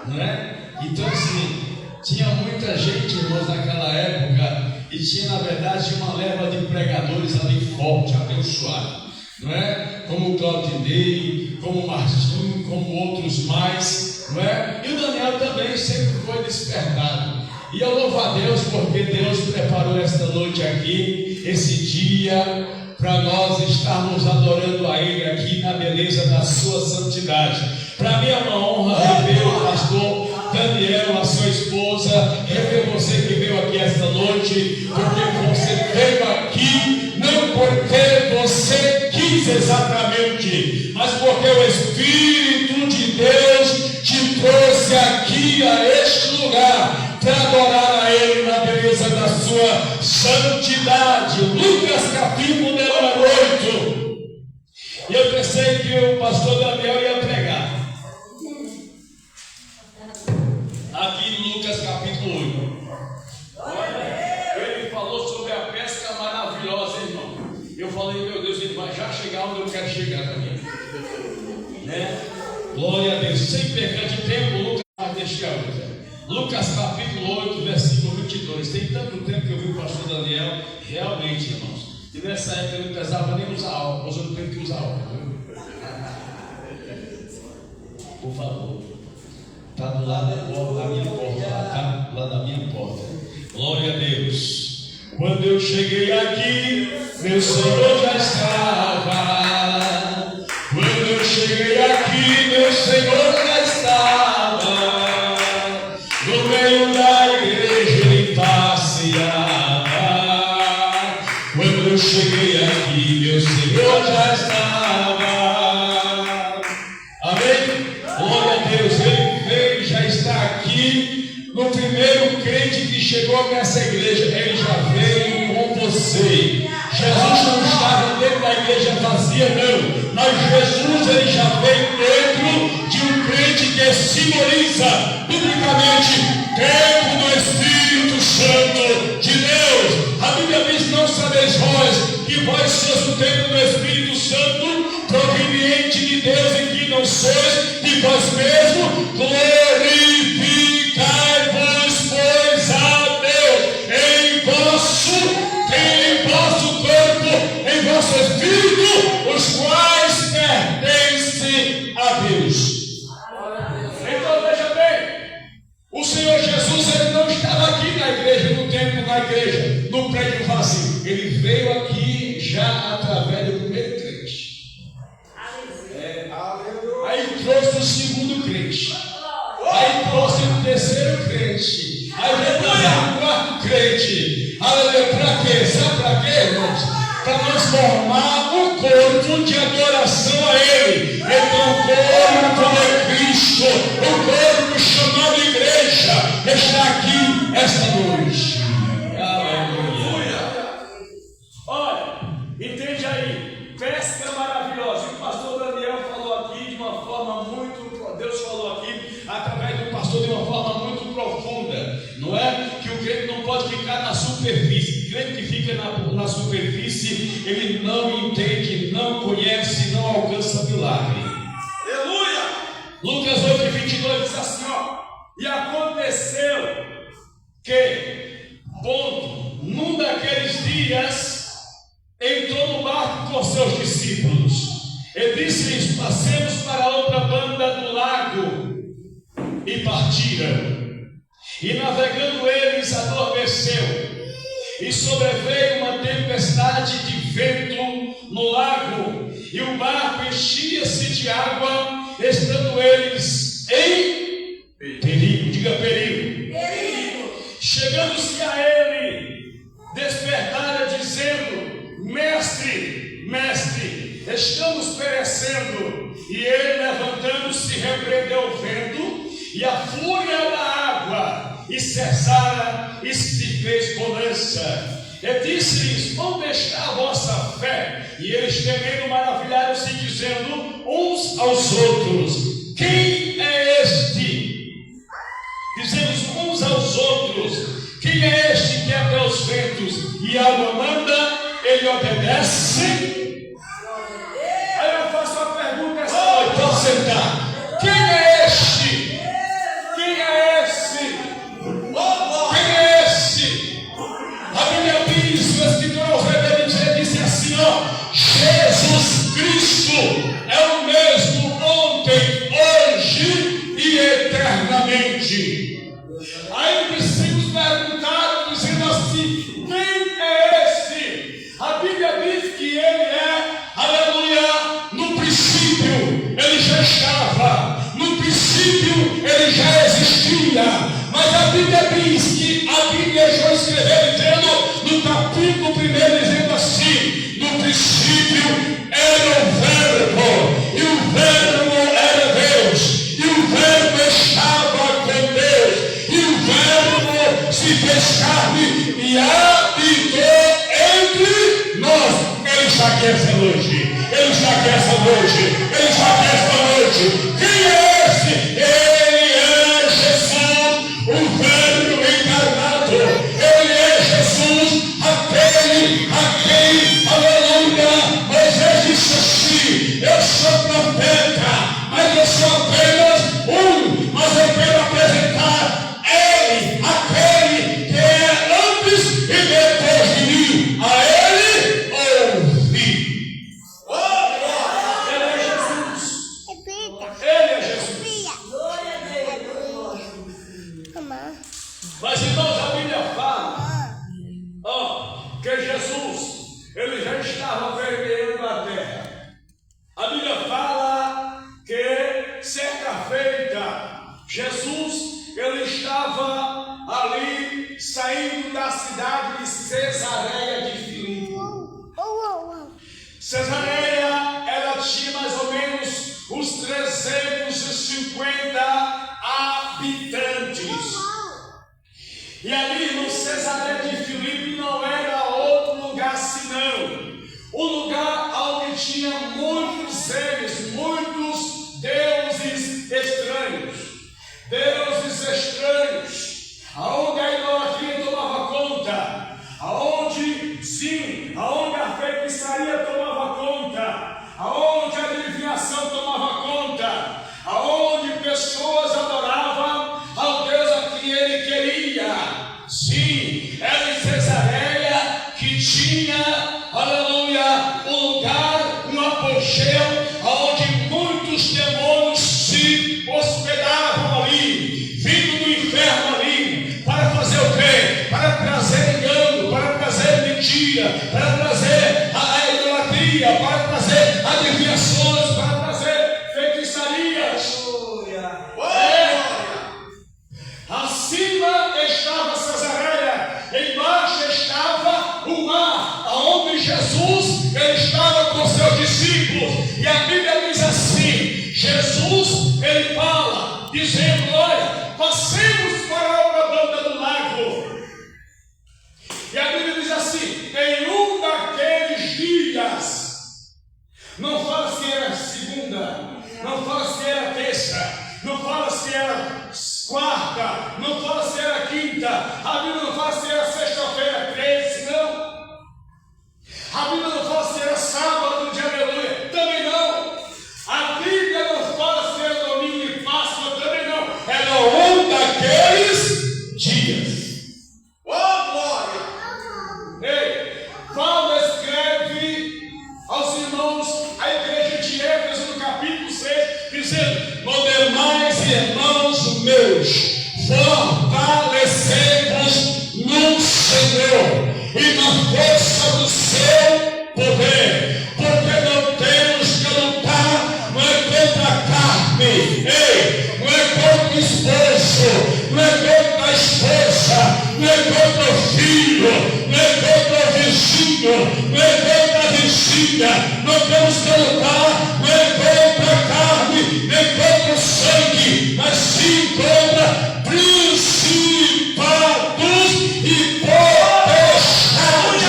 não é? Então, assim, tinha muita gente, irmãos, naquela época, e tinha, na verdade, uma leva de pregadores ali forte, abençoado. não é? Como o Claudinei, como o Marcinho, como outros mais, não é? E o Daniel também sempre foi despertado. E eu louvo a Deus porque Deus preparou esta noite aqui, esse dia, para nós estarmos adorando a Ele aqui na beleza da sua santidade. Para mim é uma honra rever o pastor Daniel, a sua esposa, rever você que veio aqui esta noite, porque você veio aqui não porque você quis exatamente, mas porque o Espírito de Deus te trouxe aqui a este lugar para adorar a Ele na beleza da sua santidade. Lucas capítulo 8. E eu pensei que o pastor Daniel ia pregar aqui em Lucas capítulo 8. Ele falou sobre a pesca maravilhosa, irmão. Eu falei, meu Deus, ele vai já chegar onde eu quero chegar também, né? Glória a Deus. Sem perder de tempo, Lucas vai deixar outra. Lucas capítulo 8, versículo 22. Tem tanto tempo que eu vi o pastor Daniel, realmente, irmãos. E nessa época ele não precisava nem usar álcool, mas eu não tenho que usar álcool, viu? Por favor. Está do lado da minha porta, tá? Lá da minha porta. Glória a Deus. Quando eu cheguei aqui, meu Senhor já estava. Quando eu cheguei aqui, meu Senhor já estava. No meio da igreja ele passeava. Quando eu cheguei aqui, meu Senhor já estava. Amém? Glória a Deus, ele veio, já está aqui. No primeiro crente que chegou nessa igreja, ele já veio com você. Jesus não estava dentro da igreja vazia, não. Mas Jesus, ele já veio dentro de um crente que simboliza, biblicamente, tempo do Espírito Santo de Deus. A Bíblia diz, não sabeis vós, que vós sois o templo do Espírito Santo, proveniente de Deus, e que não sois de vós mesmos, glorificai-vos, pois a Deus, em vosso corpo, em vosso espírito, os quais pertencem a Deus. Então veja bem, o Senhor Jesus, ele não estava aqui na igreja, no templo, na igreja, no prédio vazio. Ele veio aqui já através do primeiro crente. Aí trouxe o segundo crente. Aí trouxe o terceiro crente. Aí veio o quarto crente. Aleluia. Para quê? Sabe para quê, irmãos? Para nós formar um corpo de adoração a Ele. Então o corpo de Cristo, o corpo chamado igreja, está aqui esta noite. Aleluia. Olha, entende aí, pesca maravilhosa. E o pastor Daniel falou aqui de uma forma muito, Deus falou aqui através do pastor de uma forma muito profunda, não é? Que o crente não pode ficar na superfície. O crente que fica na superfície, ele não entende, não conhece, não alcança milagre. Aleluia! Lucas 8:22 diz assim, ó: e aconteceu que, ponto, num daqueles dias, entrou no barco com seus discípulos e disse-lhes: passemos para outra banda do lago. E partiram. E navegando eles, adormeceu. E sobreveio uma tempestade de vento no lago, e o barco enchia-se de água, estando eles em perigo. Diga perigo. Chegando-se a ele, despertara dizendo: mestre, mestre, estamos perecendo. E ele, levantando-se, repreendeu o vento e a fúria da água, e cessara, e se fez bonança. E disse-lhes: onde está a vossa fé? E eles, temendo, maravilharam-se, dizendo uns aos outros: quem é este? Dizemos uns aos outros: quem é este que até os ventos e a água manda, ele obedece? Aí eu faço a pergunta essa noite, pode sentar. Quem é este? Quem é esse? Quem é esse? A Bíblia diz, o escritor aos Hebreus disse assim, ó: Jesus versículo 1 dizendo assim: no princípio era o Verbo, e o Verbo era Deus, e o Verbo estava com Deus, e o Verbo se fez carne e habitou entre nós. Ele está aqui essa noite, Ele está aqui essa noite, Ele está aqui esta noite. Quem é esse? Ele é Jesus, o Verbo encarnado. Ele é Jesus, aquele a quem, aleluia, Moisés disse assim: eu sou profeta, mas eu sou apenas mas eu quero apresentar Ele, aquele que é antes e depois de mim. A Ele ouvi. Ele é Jesus. Ele é Jesus. Mas irmãos, a Bíblia fala que Jesus, ele já estava vermeando a terra. A Bíblia fala que certa feita, Jesus, ele estava ali saindo da cidade de Cesareia de Filipe. Cesareia, ela tinha mais ou menos uns 350 habitantes. E ali no Cesareia de Filipe não era outro lugar senão o lugar onde tinha muitos seres, muitos deuses estranhos. Deuses estranhos, aonde a idolatria tomava conta, aonde a feitiçaria tomava conta, aonde a adivinhação tomava conta, aonde pessoas adoravam ao Deus a quem ele queria. Sim, era em Cesareia que tinha, aleluia, um lugar, um apogeu, onde muitos demônios se hospedavam ali, vindo do inferno ali, para fazer o quê? Para trazer engano, para trazer mentira, para trazer a idolatria, para trazer adivinhações, para trazer feitiçarias. Acima estava Cesareia, embaixo estava o mar, aonde Jesus ele estava com seus discípulos. E a Bíblia diz assim: Jesus ele fala, dizendo: olha, passemos para a outra banda do lago. E a Bíblia diz assim: em um daqueles dias, não fala se era segunda, não fala se era terça, não fala se era quarta, não fala se era quinta, a Bíblia não fala se era sexta-feira 13, não. A Bíblia não fala se era sábado, dia de aleluia, também não. A Bíblia não fala se era domingo e Páscoa, também não. Era um daqueles dias. Oh, glória! Ei, Paulo escreve aos irmãos, a igreja de Éfeso, no capítulo 6, dizendo: no demais, irmãos meus, fortalecei-vos no Senhor e na força do seu poder, porque não temos que lutar, não é contra a carne, ei, não é contra o esposo, não é contra a esposa, não é contra o filho, não é contra o vizinho, não é contra a vizinha, não temos que lutar, não é contra a carne, nem contra o sangue, mas sim contra principados e potestades.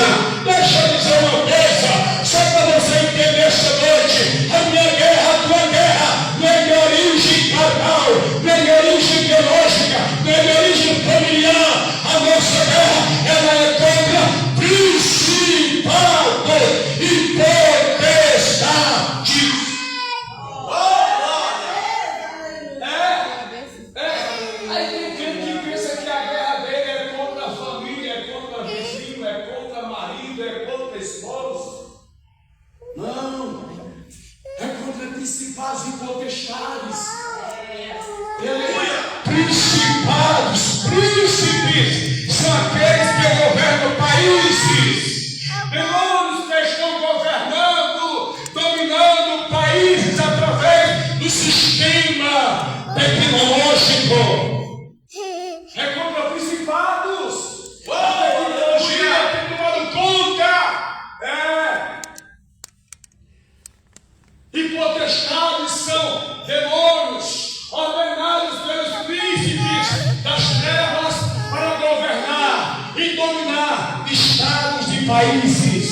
Deixa eu dizer uma coisa, só para você entender esta noite: a minha guerra, a tua guerra, não é de origem carnal, não é de origem biológica, não é de origem familiar. A nossa guerra, ela é contra principados e potestades. Aí tem gente que pensa que a guerra dele é contra a família, é contra vizinho, é contra marido, é contra esposo. Não, é contra principados e potestades. Principados, príncipes, são aqueles que governam países. Demônios que estão governando, dominando países através do sistema tecnológico. É contra principados. A tecnologia tem tomado conta países.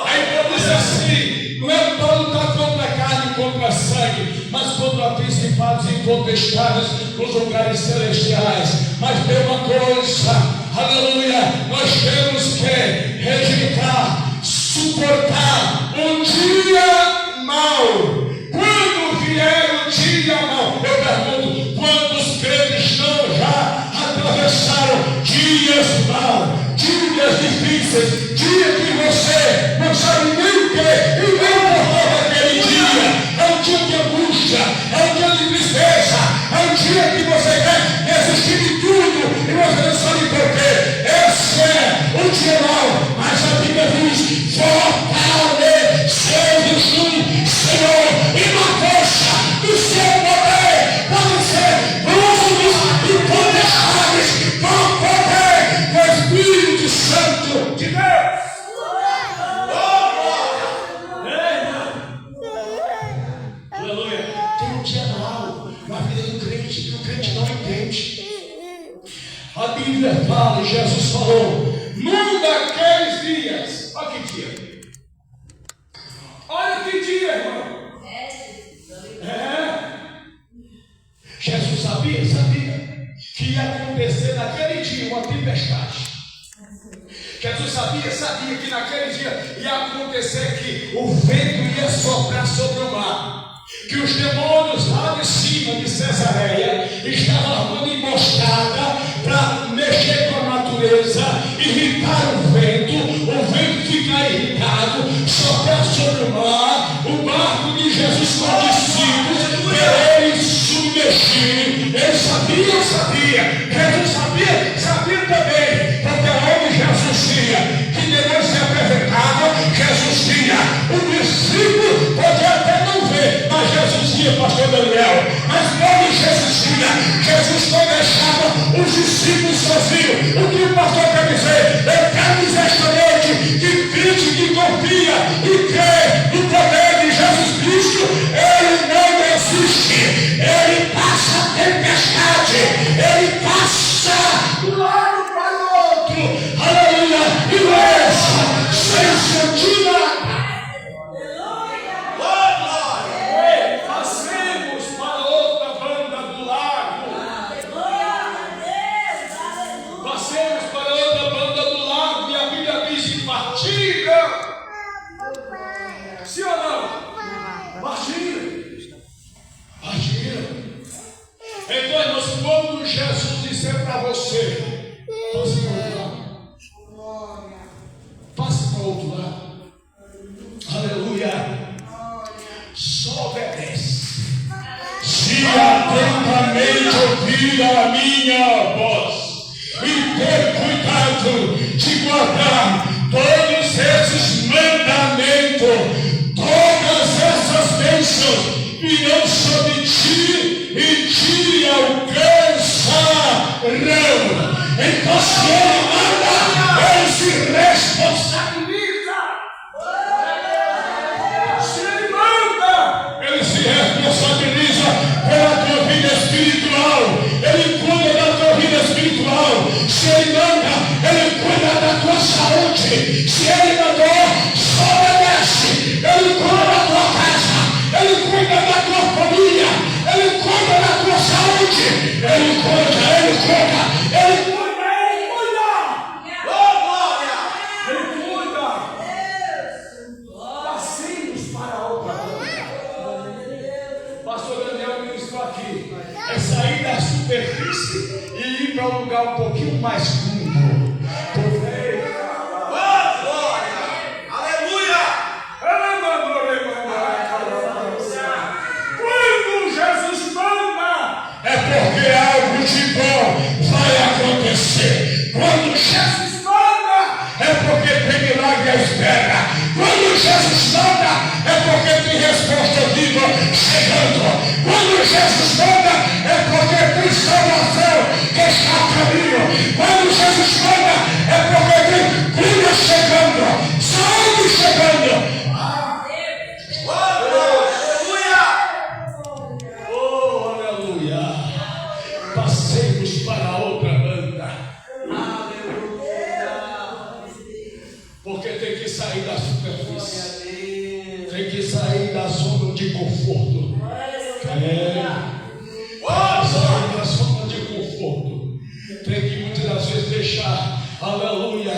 Aí Paulo diz assim, não é para lutar contra a carne e contra a sangue, mas contra principados e potestades nos lugares celestiais. Mas tem uma coisa, aleluia, nós temos que rejeitar, suportar um dia mau. Quando vier o dia mau, eu pergunto, quantos crentes não já atravessaram dias maus, dias difíceis, dia que você não sabe nem o que e nem por aquele dia? É um dia de angústia, é um dia de tristeza, é um dia que você quer desistir de tudo e você não sabe por quê. Esse é um dia mau, mas a Bíblia diz: fortalecei-vos no Senhor e na força do seu poder. Podem ser brutos e potestades com o poder do Espírito Santo de Deus. Aleluia. Tem um dia mau na vida do crente que o crente não entende. A Bíblia fala, Jesus falou, num daqueles dias. Olha que dia. Olha que dia, irmão. Jesus sabia que ia acontecer naquele dia uma tempestade. Jesus sabia que naquele dia ia acontecer que o vento ia soprar sobre o mar, que os demônios lá de cima de Cesareia estavam armando emboscada para mexer com a natureza, irritar o vento ficar irritado, soprar sobre o mar, o barco de Jesus com os discípulos, para eles submergir. Ele sabia, Jesus sabia também, porque onde Jesus tinha, que Deus se apresentava, Jesus tinha. O discípulo podia até não ver, mas Jesus tinha, pastor Daniel. Mas onde Jesus tinha, Jesus não deixava os discípulos sozinhos. O que o pastor quer dizer? Eu quero dizer esta noite que crente que confia e crê no poder de Jesus Cristo, ele não desiste, ele passa a tempestade, ele passa do lado para o outro, aleluia, e essa sem sentir. Passemos para outra banda do lago. Passemos para outra banda do lago e a Bíblia diz que partilha. Sim ou não? Partilha. Então, irmãos, quando Jesus disser para você, passe para o outro lado. Passe para o outro lado. Aleluia. Só obedece. Se atentamente ouvir a minha voz e ter cuidado de guardar todos esses mandamentos, todas essas bênçãos virão sobre ti e te alcançarão. Então, se ele manda, ele se responsabiliza. Se ele manda, ele se responsabiliza pela tua vida espiritual. Ele cuida da tua vida espiritual. Se ele manda, ele cuida da tua saúde. Se ele mandou, só obedece. Ele cuida da tua casa. Ele cuida da tua família. Ele cuida da tua saúde. Ele cuida. Oh, glória! Ele cuida. Passemos para outra coisa. Pastor Daniel ministrou aqui. É sair da superfície e ir para um lugar um pouquinho mais fundo. Porque algo de bom vai acontecer. Quando Jesus manda, é porque tem milagre à espera. Quando Jesus manda, é porque tem resposta viva chegando. Quando Jesus manda, é porque tem salvação que está a caminho. Quando Jesus manda, é porque tem cura chegando, saúde chegando. Passemos para outra banda. Porque tem que sair da superfície. Tem que sair da zona de conforto. Sair da zona de conforto. Tem que muitas das vezes deixar, aleluia,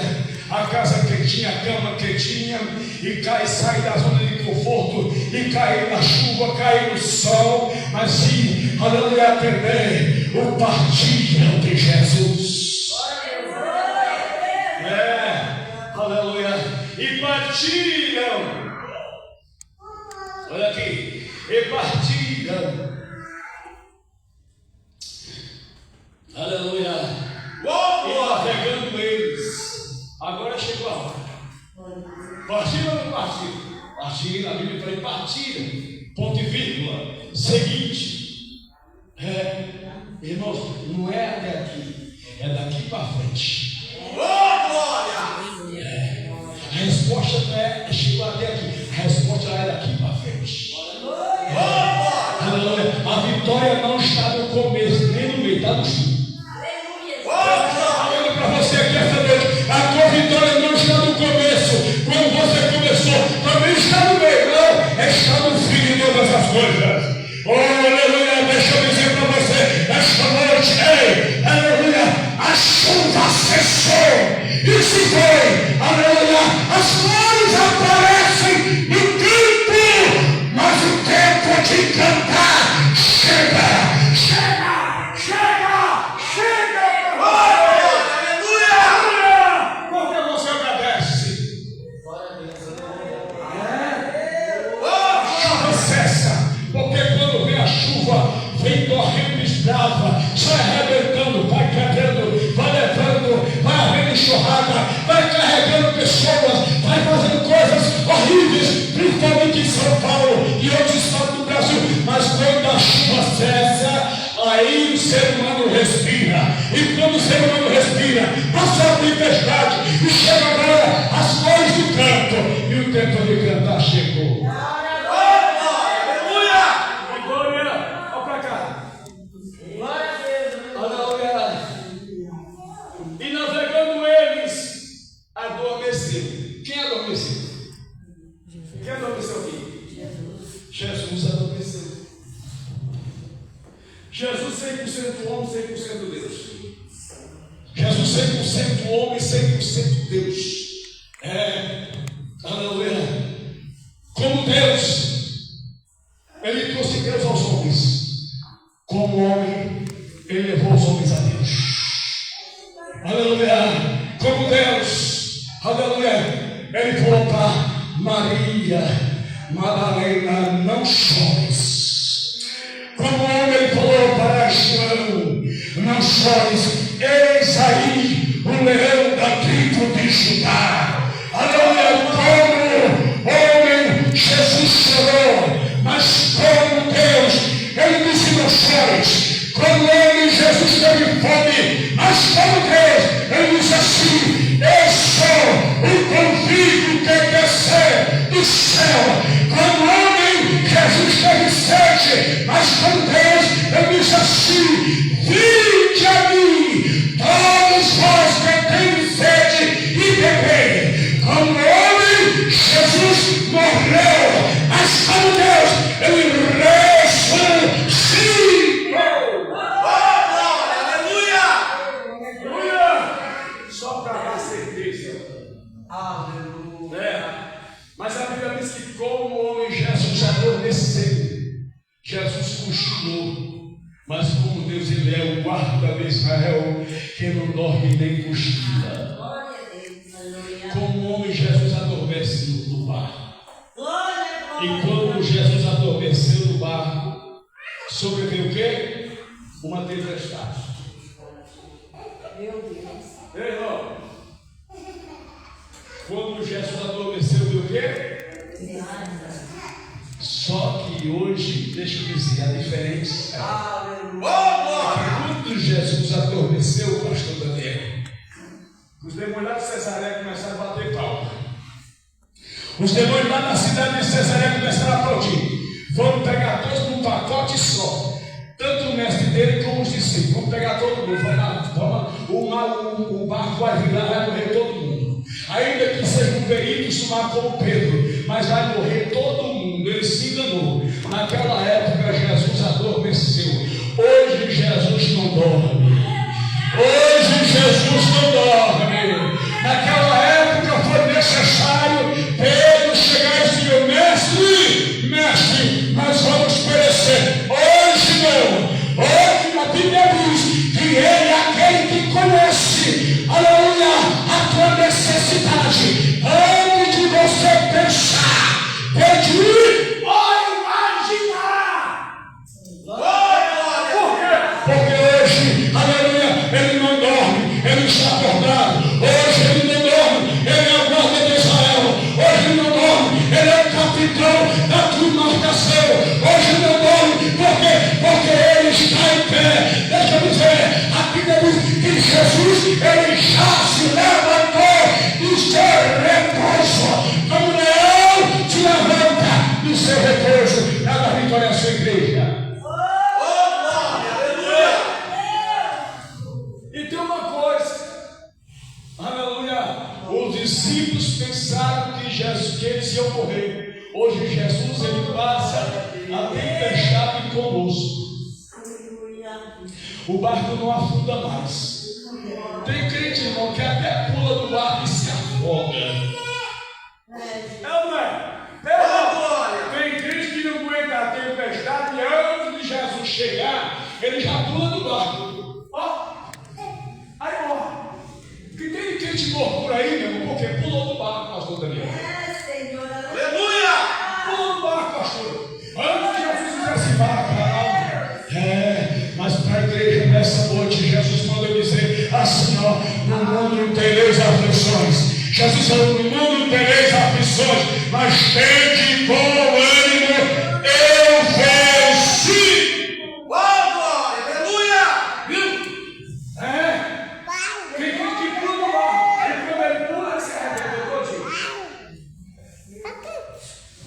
a casa quentinha, a cama quentinha, e sair da zona de conforto, e cair na chuva, cair no sol, mas sim, aleluia, atender o partilhão de Jesus. Aleluia, e partilham. Olha aqui, e partilham. Aleluia. E navegando eles. Agora chegou a hora. Partilha ou não partilha? Partilha, a Bíblia fala em partilha. Ponto e vírgula. Seguinte. Irmãos, não é até aqui. É daqui para frente. A resposta não é chegou até aqui. A resposta é daqui para frente. Aleluia. A vitória não está no começo, nem no meio, está no fim. Olha para você aqui essa noite. A tua vitória não está no começo, quando você começou, também está no meio, não, está no fim de todas as coisas. Oh, aleluia, deixa eu dizer para você, esta noite, aleluia, a chuva cessou e se foi, aleluia, as flores aparecem no campo, mas o tempo de cantar chega. Vem correndo esbrava, sai arrebentando, vai quebrando, vai levando, vai havendo enxurrada, vai carregando pessoas, vai fazendo coisas horríveis, principalmente em São Paulo e outros estados do Brasil. Mas quando a chuva cessa, aí o ser humano respira. E quando o ser humano respira, passa a tempestade e chega agora as flores do canto. E o tempo de cantar chegou. E navegando eles, adormeceu. Quem adormeceu? Quem adormeceu aqui? Jesus adormeceu. Jesus 100% homem, 100% Deus. Jesus 100% homem, 100% Deus. Aleluia. Como Deus, Ele trouxe Deus aos homens. Como homem, Ele levou os homens a Deus. Aleluia. Como Deus, aleluia, Ele falou para Maria Madalena: não chores. Como homem, Ele falou para João: não chores. Eis aí o leão da tribo de Judá. Aleluia. Como homem, Jesus chorou, mas como Deus, Ele disse: não chores. Como homem, Jesus teve fome, mas como Deus, Ele disse assim: eu sou o convívio que descer do céu. Como homem, Jesus teve sede, mas como Deus, Ele disse assim: vinde a mim, todos vós que tendes sede, e bebei. Como homem, Jesus morreu, mas como Deus, Ele ressuscitou. Só para dar certeza. Aleluia. Mas a Bíblia diz que como o homem Jesus adormeceu, Jesus cochilou. Mas como Deus, Ele é o guarda de Israel, que não dorme nem cochila. Como o homem Jesus adormece no barco. E quando Jesus adormeceu no barco, sobreveio o quê? Uma tempestade. Meu Deus. Ei, irmão. Quando Jesus adormeceu, viu o quê? Só que hoje, deixa eu dizer, a diferença é que quando Jesus adormeceu, pastor Daniel, os demônios lá de Cesareia começaram a bater palma. Os demônios lá na cidade de Cesareia começaram a aplaudir. Vamos pegar todos num pacote só. Tanto o mestre dele como os discípulos. Vamos pegar todo mundo. O barco vai virar, vai morrer todo mundo. Ainda que seja um peritos tomar como Pedro, mas vai morrer todo mundo. Ele se enganou. Naquela época Jesus adormeceu. Hoje Jesus não dorme. Hoje Jesus não dorme. Naquela época foi necessário Pedro chegar e dizer: mestre, mestre, nós vamos perecer. Hoje não. Hoje a Bíblia diz que ele é aquele que conhece, aleluia, a tua necessidade. Antes de você pensar, pedir ou imaginar. Por quê? Porque hoje, aleluia, ele não dorme, ele está acordado. Hoje ele não dorme, ele é o guarda de Israel. Hoje ele não dorme, ele é o capitão da tua embarcação. Hoje ele não dorme, por quê? Porque ele está em pé. Deixa eu dizer, a Bíblia diz que Jesus, ele já se levantou do seu repouso. Como leão se levanta do seu repouso. Cada vitória é a sua igreja. E tem uma coisa, aleluia, os discípulos pensaram que eles iam morrer. Hoje Jesus, ele passa a tempestade conosco. O barco não afunda mais. Tem crente, irmão, que até pula do barco e se afoga. Não é? Tem crente que não aguenta a tempestade e antes de Jesus chegar, ele já pula do barco. Ó, aí morre. Que tem crente morto por aí, meu irmão, porque pulou do barco, pastor Daniel. Aleluia! Pulou do barco, pastor. Antes de Jesus fizesse barco, mas para a igreja nessa noite, Jesus mandou dizer assim: ó, no mundo tereis aflições. Jesus falou: no mundo tereis aflições, mas tende bom ânimo, eu venci. Aleluia! Viu? Tem que pula no barco. Aí quando ele pula, ele se arrependeu todinho.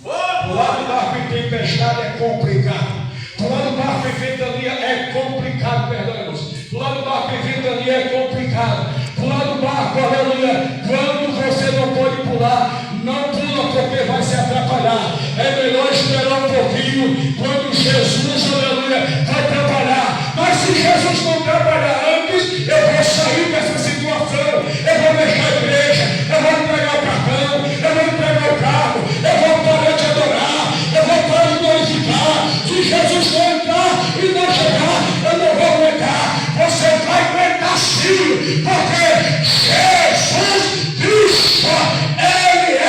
Pular do barco em tempestade é complicado. Pular do barco em ventania é complicado, perdão, irmãos. Pular do barco em ventania é complicado. Pular do barco, aleluia, quando você não pode pular, não pula porque vai se atrapalhar. É melhor esperar um pouquinho, quando Jesus, aleluia, vai trabalhar. Mas se Jesus não trabalhar antes, eu vou sair dessa situação. Eu vou deixar a igreja, eu vou entregar o cartão, eu vou entregar o carro, eu vou parar de adorar, eu vou parar de glorificar. Se Jesus não entrar e não chegar, eu não vou aguentar. Você vai aguentar sim, porque Jesus Cristo, Ele é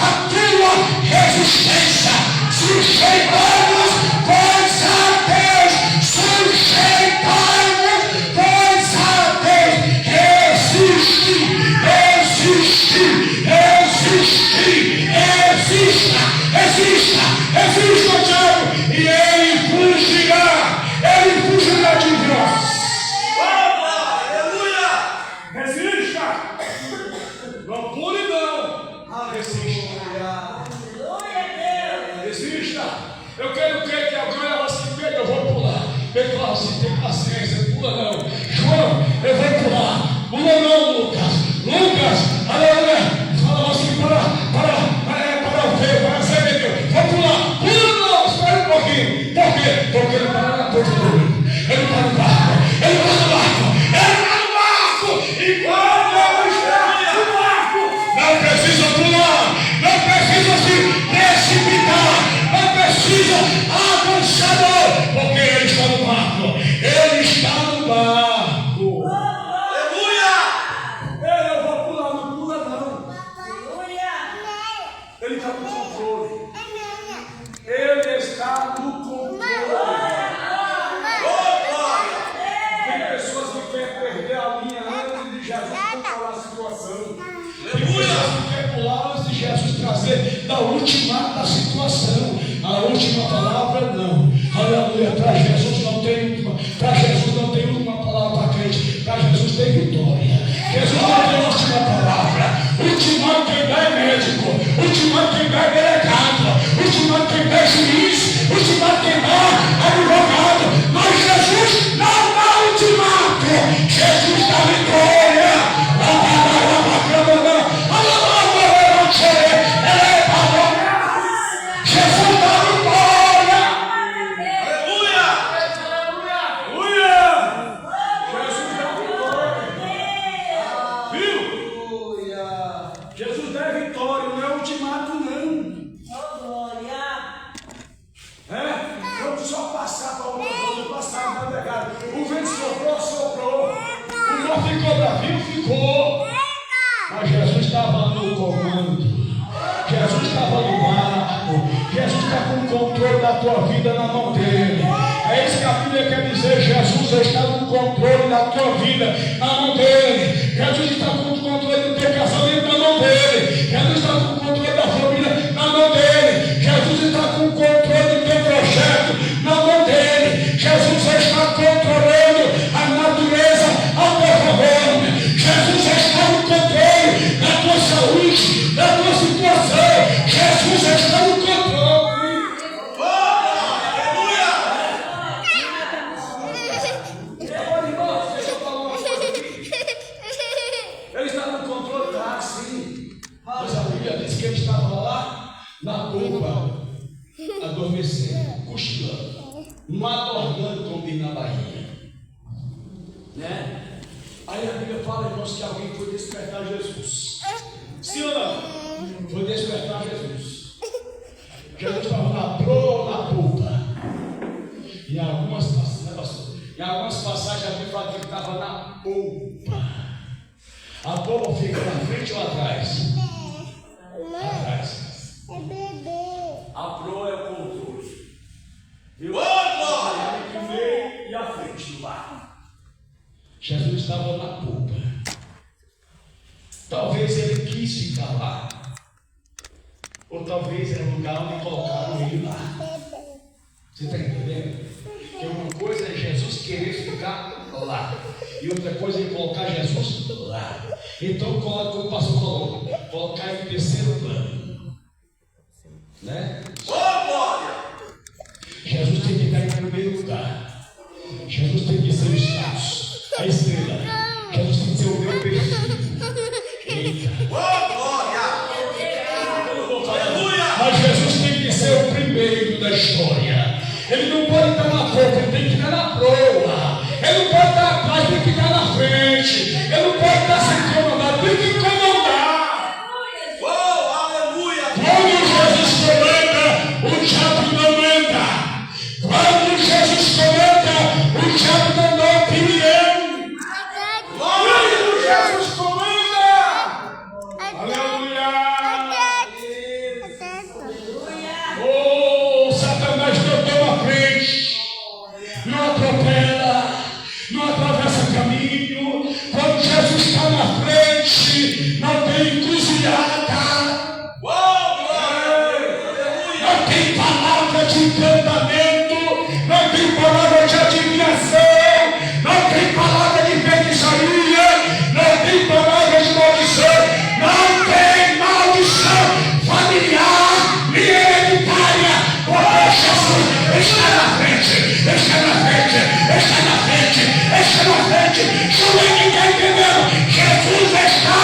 a tua resistência. Sujeitamos, pois a Deus, sujeitamos, pois a Deus. Resiste, resiste, resiste, resista, resista, resista, diabo, e ele fugirá de vós. Resista! Não pule não! Resista! Resista! Eu quero crer que alguém fala assim: Pedro, eu vou pular. Pedro fala assim: tem paciência, pula não. João, eu vou pular. Pula não, Lucas. Lucas, aleluia. Fala assim: para ver, Deus. Vou pular. Pula não, espera um pouquinho. Por quê? Porque ele está na porta do mundo. Ele está no barco. Ele está no barco. Ele está no barco. E quando eu estiver no barco, não precisa pular. Não precisa se precipitar. Não precisa avançar, não. Porque ele está no barco. Ele está no barco. Aleluia! Eu vou pular, não pula não. Ele está no controle. Ele está no controle. Tem pessoas que querem perder a linha antes de Jesus controlar a situação. Tem pessoas que querem pular antes de Jesus trazer da última da situação. A última palavra não. Aleluia. Para Jesus não tem última palavra para crente. Para Jesus tem vitória. Jesus não tem última palavra. Última quem dá é médico. Última quem dá é delegado. Jesus dá vitória, não é ultimato, não. Vamos só passar para uma coisa, passar para pegar. O vento soprou, soprou. O mar ficou bravio, ficou. Mas Jesus estava no comando. Jesus estava no barco. Jesus está com o controle da tua vida na mão dele. É isso que a Bíblia quer dizer. Jesus está com o controle da tua vida na mão dele. Jesus está com o controle do teu casamento na mão dele. Jesus está com o controle da família na mão dele. Jesus está com o controle do teu projeto na mão dele. Jesus está controlando a natureza ao teu favor. Jesus está no controle da tua saúde, da tua situação. Jesus está no controle. Ele está no controle, tá? Sim. Mas a Bíblia diz que ele estava lá na polpa, adormecendo, cochilando, madornando, como diz na Bahia. Né? Aí a Bíblia fala, irmãos, que alguém foi despertar Jesus. Sim ou não? Foi despertar Jesus. Jesus estava na proa, na polpa. Em algumas passagens a Bíblia fala que ele estava na polpa. A polpa fica na frente ou atrás? Atrás. A proa é o controle. Viu? Entre o meio e a frente do barco. Jesus estava na polpa. Talvez ele quis ficar lá. Ou talvez era o lugar onde colocaram ele lá. Você está entendendo? Que uma coisa é Jesus querer ficar lá. E outra coisa é colocar Jesus lá. Então, como o pastor falou, colocar em terceiro plano. Né? Jesus tem que estar em primeiro lugar. Jesus tem que ser o status, a estrela. Jesus tem que ser o meu perfil. Eita. Mas Jesus tem que ser o primeiro da história. Ele não pode estar na polpa, ele tem que estar na proa. Ele não pode estar atrás, tem que estar na frente. Ele não pode estar sem comandar, tem que comandar. Quando Jesus comanda, o diabo não anda. Quando Jesus comanda, o diabo não dá opinião. Quando Jesus comanda, aleluia. Oh, Satanás não toma frente, não atropela, não atravessa caminho. Quando Jesus está na frente, não tem encruzilhada, não tem palavra de encantamento, não tem palavra de adivinhação, não tem palavra de feitiçaria, não tem palavra de maldição, não tem maldição familiar e hereditária, porque Jesus está na frente, está na frente, está na frente, está na frente. Juvenil está entendendo? Jesus está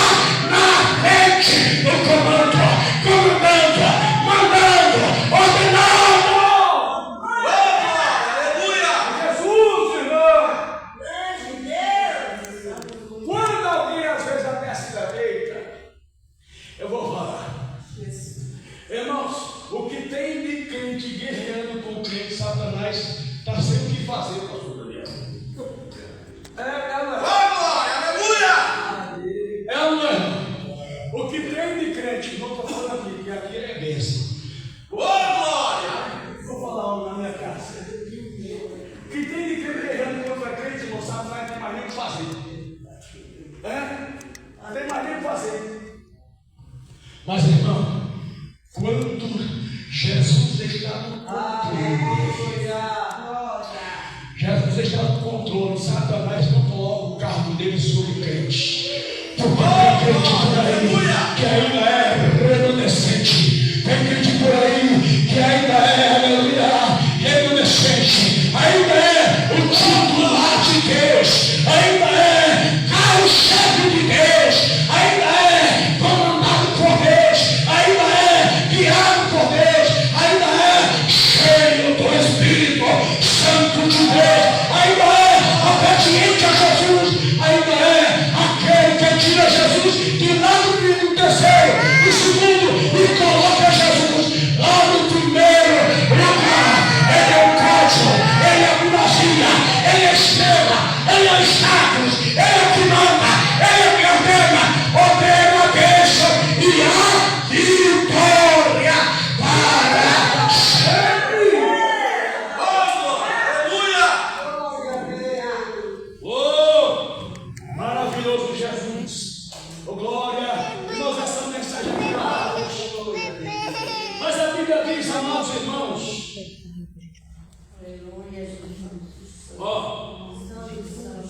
na frente do comando, comandando, mandando, ordenando. Jesus, irmão. Quando alguém às vezes até se eita, eu vou falar. Irmãos, o que tem de crente guerreando com crente, Satanás está sem o que fazer, pastor Daniel. É ou não é? O que tem de crente, não estou falando aqui, que aqui é bênção. Vou falar na minha casa. O que tem de crente guerreando contra crente, não sabe, não tem mais nem o que fazer. Não tem mais nem o que fazer. Mas, irmão, quando Jesus está no controle, Jesus está no controle, Satanás não coloca o cargo dele sobre o crente. Porque tem crente por aí que ainda é remanescente, tem crente por aí que ainda é, aleluia, remanescente, ainda é o titular de Deus, ainda é carro-chefe de Deus, ainda é comandado por Deus, ainda é guiado por Deus, ainda é cheio do Espírito Santo de Deus, ainda é obediente a Jesus, ainda é aquele que tira Jesus de lá do terceiro diz, amados irmãos,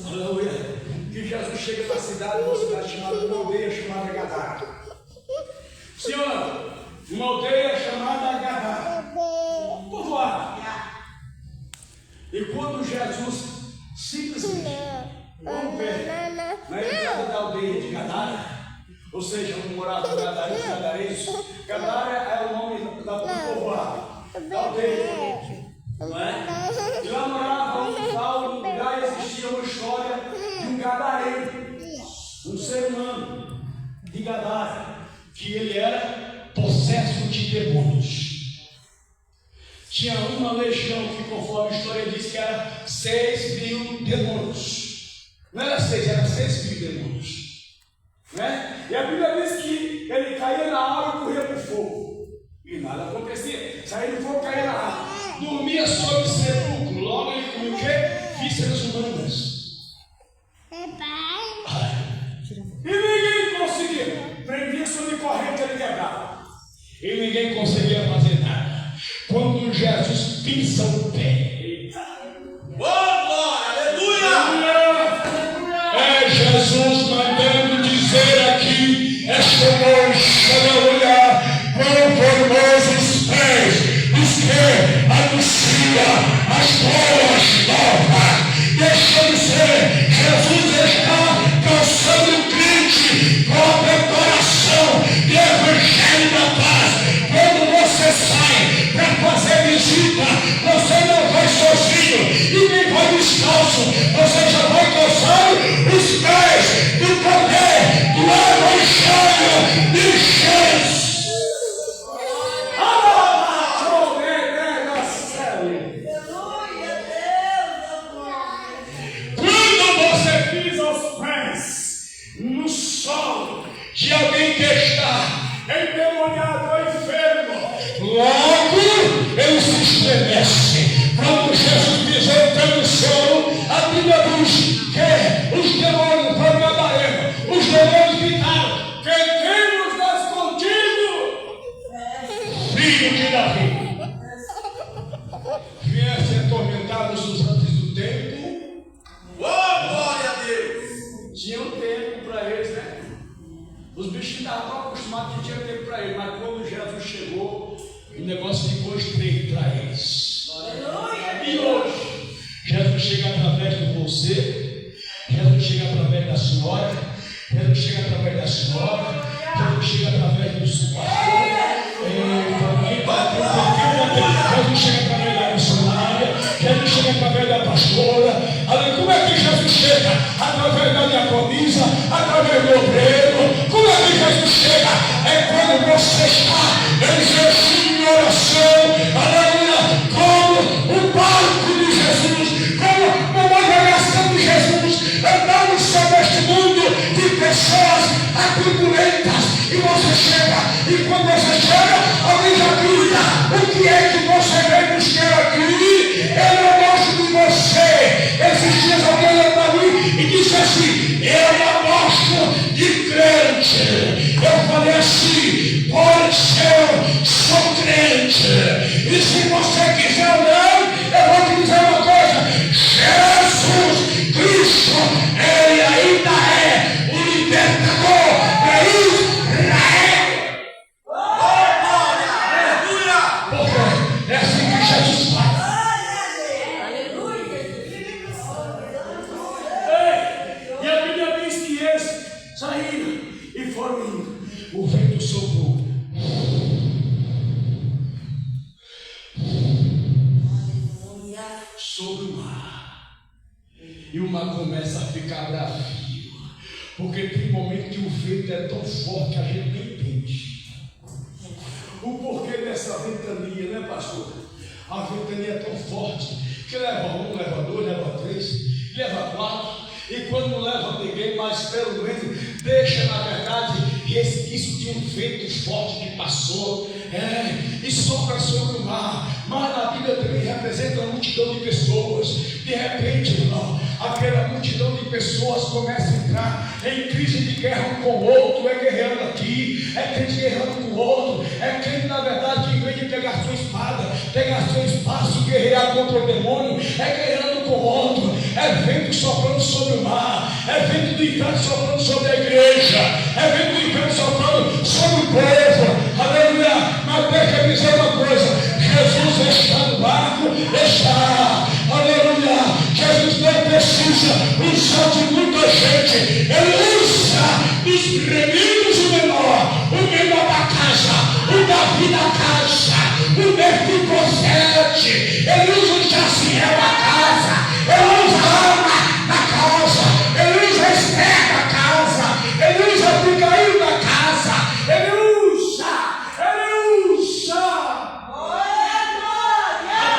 aleluia, que Jesus chega na cidade, uma cidade chamada, uma aldeia chamada Gadara. Senhor, uma aldeia chamada Gadara, povoado. E quando Jesus simplesmente romper na entrada da aldeia de Gadara, ou seja, um morador gadarense, Gadara é o nome do povoado, da aldeia, não é? E lá morava um tal lugar, existia uma história de um gadareno, um ser humano de Gadara, que ele era possesso de demônios. Tinha uma legião que, conforme a história diz, que era 6.000 demônios. Não era 6, era 6.000 demônios. Né? E a Bíblia diz que ele caía na água e corria para o fogo. E nada acontecia. Saía do fogo, caía na água. Dormia sobre sepulcro. Logo ele comia o quê? Vísceras humanas. E ninguém conseguia. Prendia sobre corrente, ele quebrava. E ninguém conseguia fazer nada. Quando Jesus pisa o pé, é Jesus mandando dizer aqui, esta noite, aleluia, quão formosos pés dos que anuncia as boas novas. Deixa eu dizer, Jesus está cansando o crente com a preparação do Evangelho da Paz. Quando você sai para fazer visita, você não vai sozinho e nem vai descalço, você já vai calçando os pés do poder do Evangelho de Jesus. Quando você pisa os pés no solo de alguém que está endemoniado ou enfermo, logo ele se estremece. Quando Jesus pisou no solo, a Bíblia diz que os demônios foram gadareno. Os demônios gritaram: quem nos dá contigo, filho de Davi? Viesse atormentados os antes do tempo. Glória a Deus! Tinha um tempo para eles, né? Os bichos estavam tão acostumados que tinha tempo para eles, mas quando Jesus chegou, o negócio ficou estreito para eles. E hoje, Jesus chega através de você, Jesus chega através da senhora, Jesus chega através da senhora, Jesus chega através dos pastores, Jesus chega através da missionária, Jesus chega através da pastora. Como é que Jesus chega? Através da diaconisa, através do obreiro. Como é que Jesus chega? É quando você está em jejum e oração, aleluia, como o barco de Jesus, como uma navegação de Jesus, andando sobre este mundo de pessoas aturbulentas. E você chega, e quando você chega, alguém já grita: o que é que você veio buscar aqui? Eu não gosto de você. Esses dias alguém olhou para mim e disse assim: eu não gosto de crente. Eu falei assim: pode ser, eu sou crente. E se você quiser ou não, eu vou te dizer uma coisa: Jesus Cristo, ele ainda é o libertador para Israel. Porque é assim que Jesus faz. E a Bíblia diz que eles saíram e foram indo. O vento soprou. Sobre o mar. E o mar começa a ficar bravio. Porque tem momento que o vento é tão forte que a gente nem entende. O porquê dessa ventania, né, pastor? A ventania é tão forte que leva um, leva dois, leva três, leva quatro. E quando não leva ninguém, mas pelo menos deixa, na verdade, resquício de um vento forte que passou, e sopra sobre o mar. Mas na Bíblia também representa uma multidão de pessoas. De repente, irmão, aquela multidão de pessoas começa a entrar em crise de guerra um com o outro. É guerreando aqui, é crente guerreando com o outro, é crente, na verdade, que em vez de pegar suas guerrear contra o demônio, é guerreando com outro, é vento soprando sobre o mar, é vento do inferno soprando sobre a igreja, é vento do inferno soprando sobre o povo. Aleluia. Mas deixa eu dizer uma coisa: Jesus está no barco, está. Aleluia. Jesus não precisa usar de muita gente, ele usa dos remidos o menor da casa, o Davi da casa, o Mefibosete, ele usa o Jaciel da casa, ele usa a Ana da casa, ele usa a Esther da casa, ele usa a Abigail da casa, ele usa a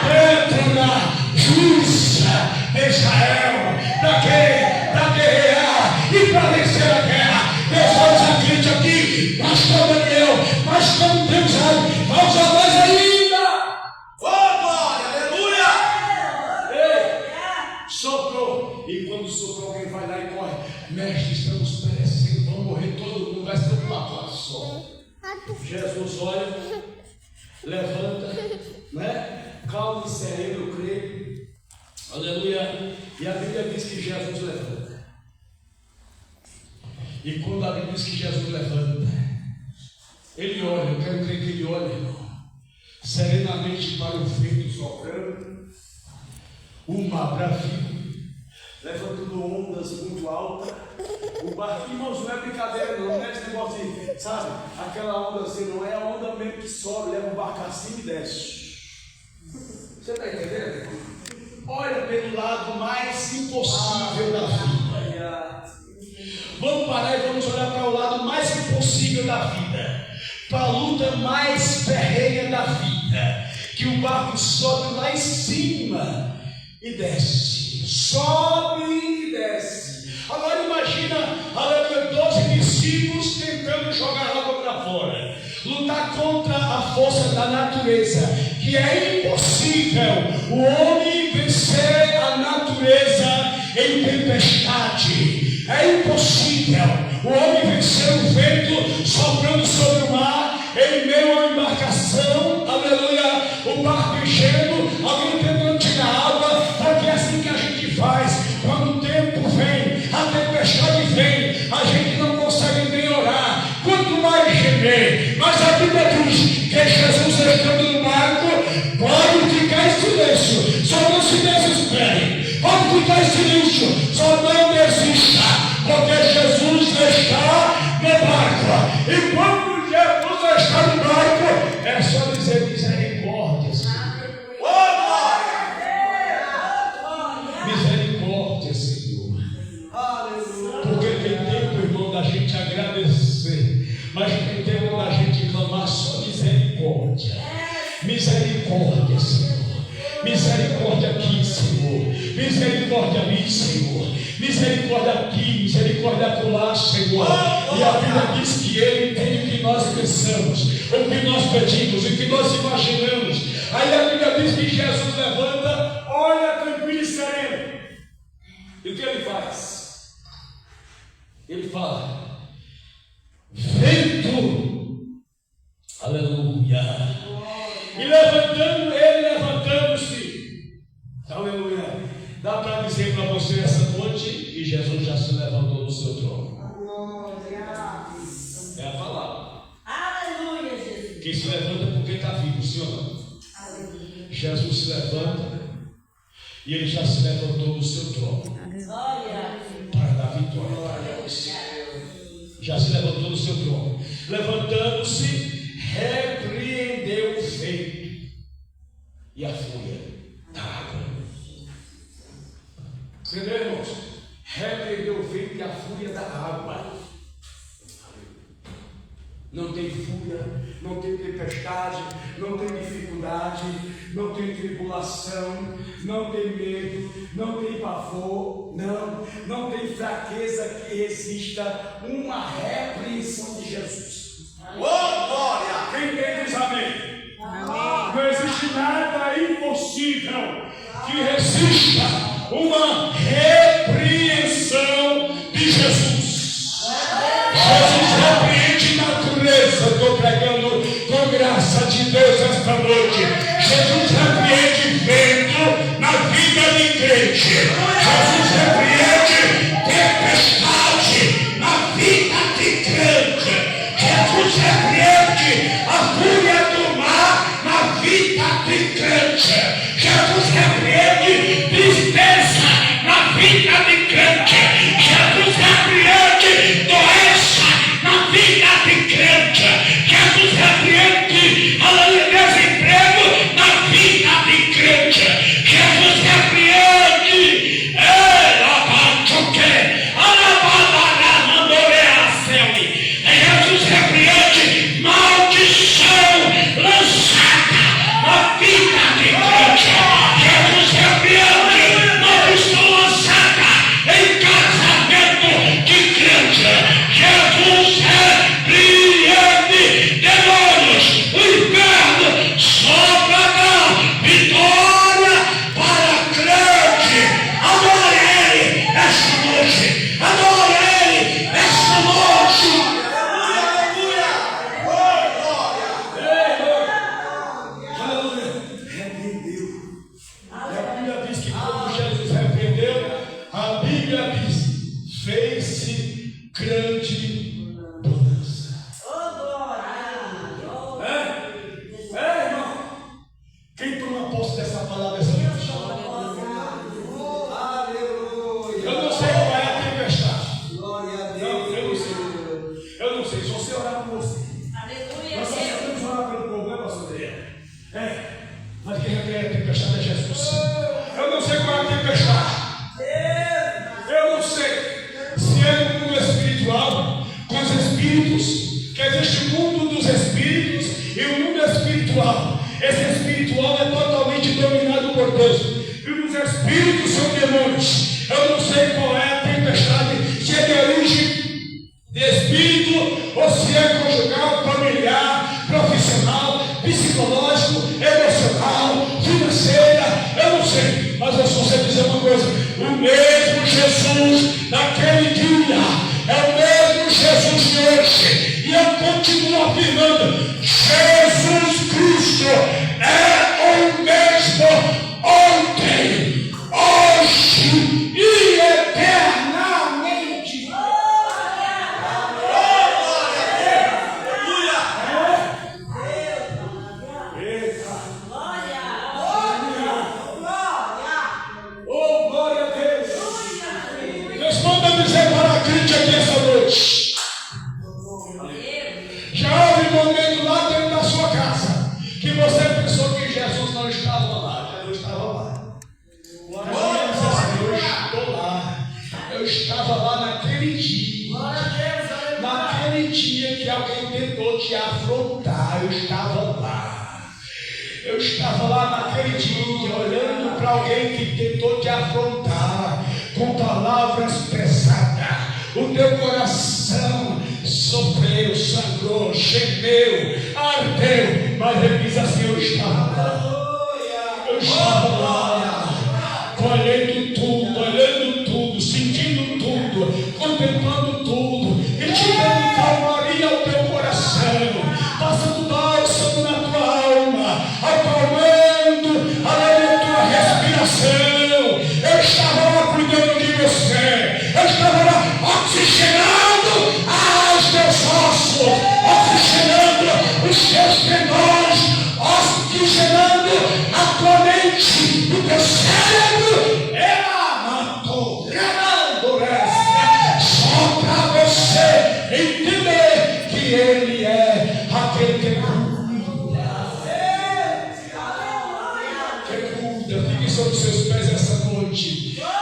Pétera, juíza de Israel, para guerrear e para vencer a guerra. Pessoas acreditam aqui, pastor Daniel, mas como Deus vai usar mais ainda. Oh, glória, aleluia! Ei, soprou. E quando soprou, alguém vai lá e corre. Mestre, estamos perecendo, vamos morrer todo mundo, vai ser uma coisa só. Jesus olha, levanta, né? Calmo e sereno, eu creio. Aleluia. E a Bíblia diz que Jesus levanta. E quando a Bíblia diz que Jesus levanta, ele olha, eu quero crer que ele olha, irmão, serenamente para o vento soprando, o mar bravinho, Levantando ondas muito altas. O barco, irmãos, não é brincadeira, não é esse negócio de, sabe? Aquela onda assim, não é a onda mesmo que sobe, leva o barco acima e desce. Você está entendendo? olha pelo lado mais impossível da vida. Vamos parar e vamos olhar para o lado mais impossível da vida, para a luta mais ferrenha da vida, que o barco sobe lá em cima e desce, sobe e desce. Agora imagina, aleluia, 12 discípulos tentando jogar água para fora, lutar contra a força da natureza, que é impossível o homem vencer a natureza em tempestade. É impossível o homem vencer o vento soprando sobre o mar, em meio à embarcação, aleluia, o barco enchendo, alguém tentando tirar água, porque é assim que a gente faz. Quando o tempo vem, a tempestade vem, a gente não consegue nem orar, quanto mais gemer. Mas a Bíblia diz que Jesus estando no barco, pode ficar em silêncio, só não se desespere, pode ficar em silêncio, só não desista, porque Jesus está no barco. E quando Jesus está no barco, é só dizer misericórdia, Senhor. Misericórdia, Senhor. Porque tem tempo, irmão, da gente agradecer, mas tem tempo da gente clamar só misericórdia. Misericórdia, Senhor. Misericórdia aqui, Senhor. Misericórdia ali, Senhor. Misericórdia aqui, misericórdia acolá, Senhor. E a Bíblia diz que Ele tem o que nós pensamos, o que nós pedimos, o que nós imaginamos. Aí a Bíblia diz que Jesus levanta, olha tranquilo e sereno. E o que Ele faz? Ele fala: vento, aleluia. E levantando-se, aleluia. Dá para dizer para você essa noite que Jesus já se levantou do seu trono. É a palavra. Aleluia, Jesus. Quem se levanta é porque está vivo, sim ou não? Aleluia. Jesus se levanta e Ele já se levantou do seu trono para dar vitória para nós. Já se levantou do seu trono. Levantando-se, repreendeu o vento e a fúria da água. Entendeu, irmãos? Repreendeu o vento e a fúria da água. Não tem fúria, não tem tempestade, não tem dificuldade, não tem tribulação, não tem medo, não tem pavor, não tem fraqueza que resista uma repreensão de Jesus. Glória! Quem tem diz amém? Não existe nada impossível que resista uma repreensão de Jesus. Jesus repreende natureza. Estou pregando com graça de Deus esta noite. Jesus repreende vento. espiritual. Esse espiritual é totalmente dominado por Deus. E os espíritos são demônios. Eu não sei qual é a tempestade, se é de origem de espírito ou se é conjugal, familiar, profissional, psicológico, emocional, financeira, eu não sei. Mas eu só sei dizer uma coisa: o mesmo Jesus daquele dia é o mesmo Jesus de hoje. E eu continuo afirmando: Jesus Cristo é o mesmo ontem, hoje e eternamente. Oh, glória a Deus. Responda dizer para a crente aqui essa noite. Já houve um momento lá dentro da sua casa que você pensou que Jesus não estava lá. Jesus estava lá. Eu estou lá. Eu estava lá naquele dia. Naquele dia que alguém tentou te afrontar, eu estava lá. Eu estava lá naquele dia olhando para alguém que tentou te afrontar com palavras pesadas. O teu coração sofreu, sangrou, gemeu, ardeu, mas ele diz assim: eu estava lá. Eu estava lá, colhendo tudo, olhando tudo, sentindo tudo, contemplando tudo, e te dando calmaria ao teu coração, passando bálsamo na tua alma, acalmando a tua respiração. Eu estava lá cuidando de você, eu estava lá oxigenando os teus ossos, oxigenando os teus tendões, oxigenando a tua mente, o teu cérebro. Só para você entender que Ele é aquele que cuida. Fique sobre os seus pés essa noite.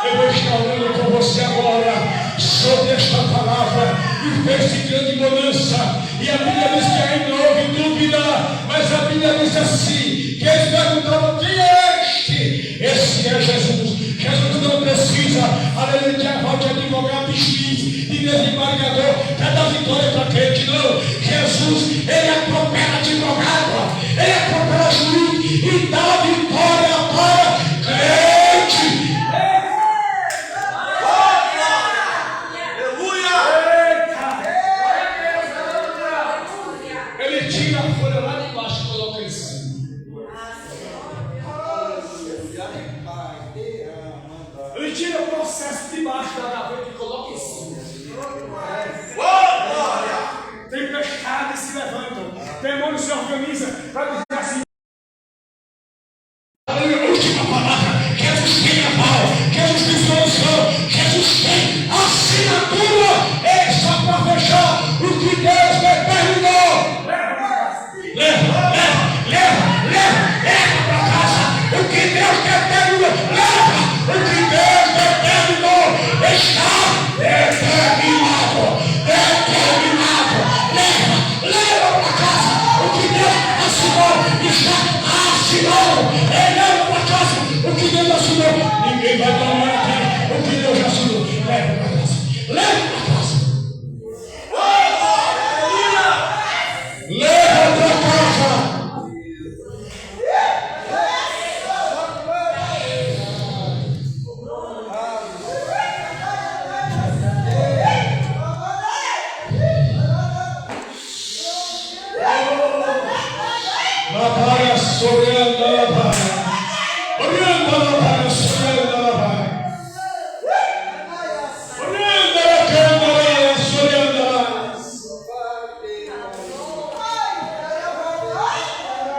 Eu vou estar orando com você agora sobre esta palavra e fez grande bonança. E a Bíblia diz que ainda houve dúvida, mas a Bíblia diz assim: que eles perguntavam: quem é este? Esse é Jesus. Jesus não precisa, aleluia, de aval de advogado, de juiz, de desembargador, para dar vitória para crente, não. Jesus, ele atropela advogado, ele atropela juiz e dá vitória para crente. Ele tira a folha lá de baixo e coloca em cima. Ele tira o processo de baixo da gaveta e coloca em cima. Tempestades se levantam, demônios se organizam para dizer assim: última palavra, Jesus tem aval, Jesus tem solução, Jesus tem assinatura. É só para fechar o que Deus determinou. Leva para casa o que Deus determinou. Leva o que Deus determinou. Está determinado. Leva para casa o que Deus assinou. Está assinado. Leva para casa o que Deus assinou. Ninguém vai tomar aqui o que Deus já assinou. Leva para casa. Leva para casa. Leva para casa.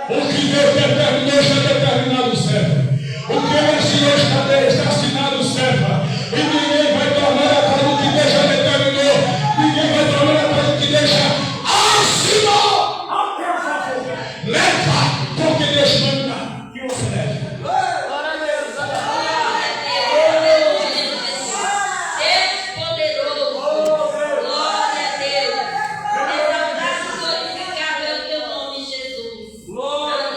O que Deus determinou está determinado, serva. O que Ele assinou está assinado, serva. E ninguém vai tornar atrás do que Deus já determinou. Ninguém vai tornar atrás do que Deus já assinou. Leva, porque Deus manda que você leve. Glória a Deus. Deus poderoso. Glória a Deus. Exaltado e glorificado é o teu nome, Jesus. Glória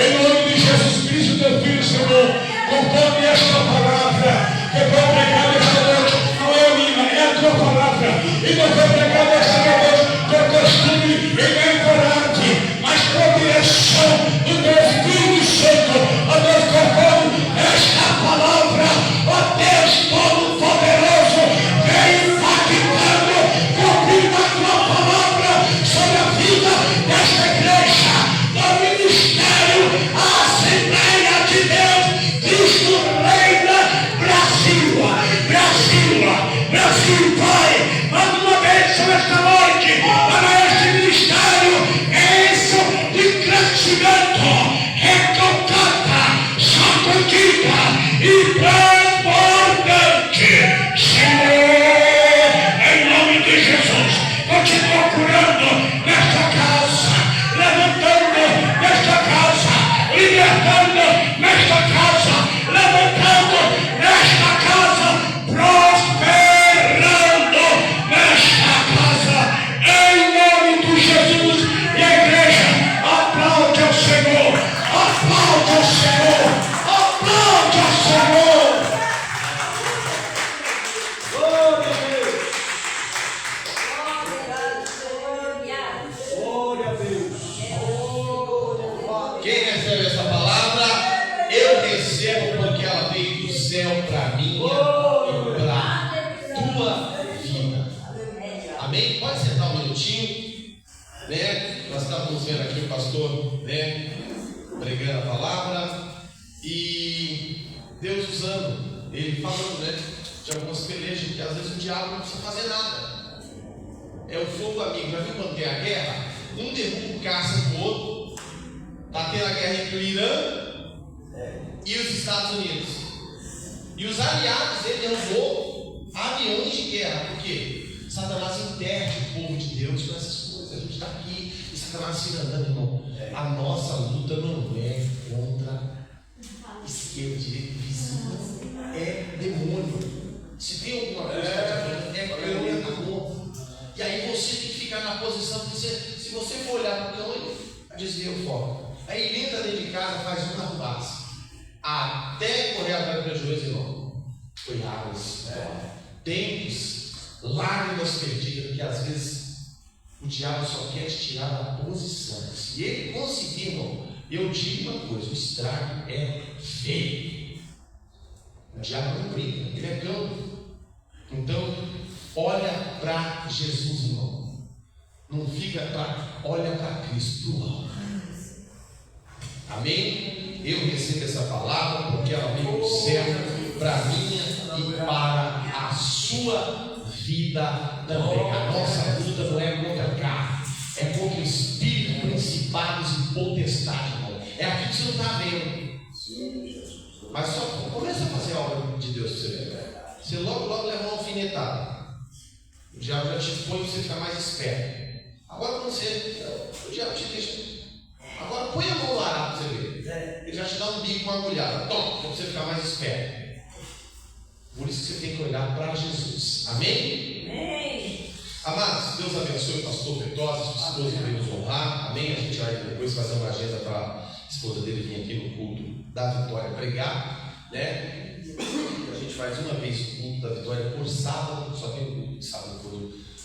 Em nome de Jesus Cristo, teu Filho, Senhor, conforme esta palavra que foi pregada esta noite, não é a minha, é a tua palavra. E não foi pregada esta noite por costume e nem por arte, mas por direção do teu Espírito Santo. Ó Deus, conforme esta palavra, ó Deus Todo-Poderoso, vem impactando, cumprindo a tua palavra sobre a vida desta igreja, do ministério, a Assembleia de Deus, Cristo reina, Brasil, Pai, manda uma bênção esta noite para este ministério, bênção de crescimento, recalcada, sacudida e transbordante. Senhor, em nome de Jesus, continua curando nesta casa, levantando nesta casa, libertando nesta casa, levantando nesta casa, prosperando nesta casa, em nome de Jesus. E a igreja aplaude ao Senhor, aplaude ao Senhor, aplaude ao Senhor. Glória a Deus. Glória a Deus. Quem recebe essa palavra, eu recebo porque ela veio do céu para mim e para tua vida. Amém? Pode sentar um minutinho, né? Nós estávamos vendo aqui o pastor, né, pregando a palavra e Deus usando, ele falando, né, de algumas pelejas que às vezes o diabo não precisa fazer nada. É o fogo amigo. Já viu quando tem a guerra? Um derruba o caça do outro. Está tendo a guerra entre o Irã e os Estados Unidos. E os aliados, ele derrubou aviões de guerra. Por quê? Satanás interde o povo de Deus com essas coisas. A gente está aqui e Satanás fica andando, irmão. A nossa luta não é contra esquerda, direita, vizinho. É demônio. Se tem alguma coisa que é cão e acabou. E aí você tem que ficar na posição de se você for olhar para o cão, ele desvia o foco. Aí ele entra dentro de casa, faz uma arrubaça, até correr atrás do prejuízo, irmão. Foi água, tempos, lágrimas perdidas, porque às vezes o diabo só quer te tirar da posição. Se ele conseguir, irmão, eu digo uma coisa: o estrago é feio. O diabo não brinca, ele é cão. Então, olha para Jesus, irmão. Não fica olha para Cristo, pro alto. Amém? Eu recebo essa palavra porque ela veio do céu para minha e para a sua vida também. A nossa luta não é contra a carne, é contra o espírito, principados e potestades, irmão. É aquilo que você não está vendo. Mas só começa a fazer a obra de Deus para você ver. Você logo leva uma alfinetada. O diabo já te põe para você ficar mais esperto. Agora quando o diabo te deixa. Agora põe a mão lá para você ver. Ele já te dá um bico com uma agulhada. Toma, para você ficar mais esperto. Por isso que você tem que olhar para Jesus. Amém? Amém. Amados, Deus abençoe o pastor Feitosa, sua esposa veio nos honrar. Amém? A gente vai depois fazer uma agenda para a esposa dele vir aqui no culto da Vitória pregar, né? A gente faz uma vez o culto da Vitória por sábado, só tem um culto de sábado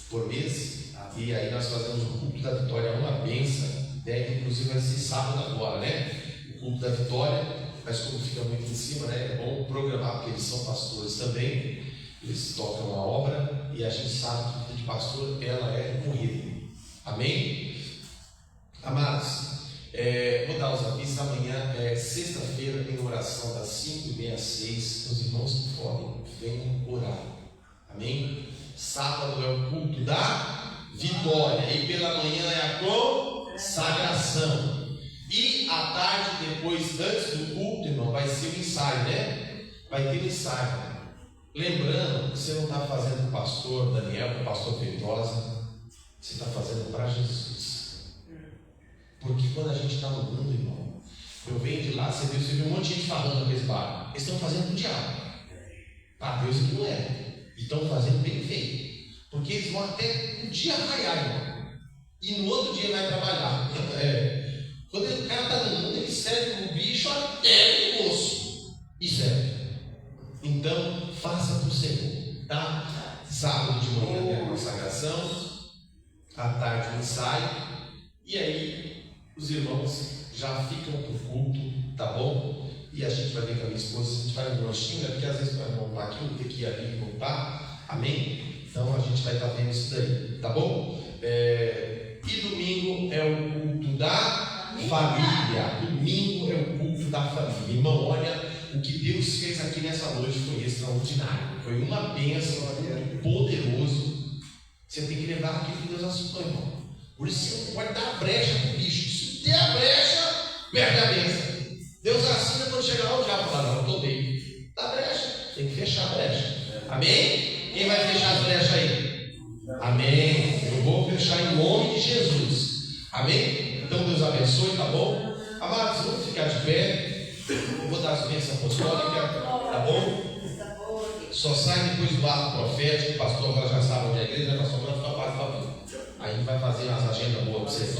por mês. E aí nós fazemos o culto da Vitória, uma bênção, né? Inclusive vai ser sábado agora, né? O culto da Vitória, mas como fica muito em cima, né? É bom programar, porque eles são pastores também, eles tocam a obra e a gente sabe que a vida de pastor, ela é corrida. Amém? Amados, vou dar os avisos. Amanhã sexta-feira, tem oração das 5h30 às 6h. Os irmãos que podem, venham orar. Amém? Sábado é o culto da Vitória, e pela manhã é a consagração, e à tarde, depois, antes do culto, irmão, vai ser o ensaio, né? Vai ter o ensaio. Lembrando que você não está fazendo com o pastor Daniel, com o pastor Feitosa, você está fazendo para Jesus. Porque quando a gente está no mundo, irmão, eu venho de lá, você viu um monte de gente falando naqueles bares, eles estão fazendo para o diabo. Para Deus que não é. E estão fazendo bem feito. Porque eles vão até um dia raiar, irmão. E no outro dia vai trabalhar. Quando o cara está no mundo, ele serve o bicho até o osso. E serve. Então, faça para o Senhor, tá? Sábado de manhã tem a consagração, à tarde o ensaio, e aí os irmãos já ficam para o culto, tá bom? E a gente vai ver com a minha esposa, a gente faz um lanchinho, né? Porque às vezes vai montar aqui, eu ter que ir ali e voltar, amém? Então a gente vai estar vendo isso daí, tá bom? E domingo é o culto da família. Domingo é o culto da família. Irmão, olha, o que Deus fez aqui nessa noite foi extraordinário. Foi uma bênção, poderoso. Você tem que levar aquilo que Deus assinou, irmão. Por isso você não pode dar brecha para o bicho. Se der a brecha, perde a bênção. Deus assina quando chegar lá o diabo fala, não, eu estou bem. Dá brecha, tem que fechar a brecha. Amém? Quem vai fechar as brechas aí? Amém. Eu vou fechar em nome de Jesus. Amém? Então Deus abençoe, tá bom? Amados, vamos ficar de pé. Eu vou dar as bênçãos apostólicas, tá bom? Só sai depois do ato profético. O pastor agora já sabe onde é a igreja, já passou para ficar parte da família. Aí a gente vai fazer umas agendas boas para vocês.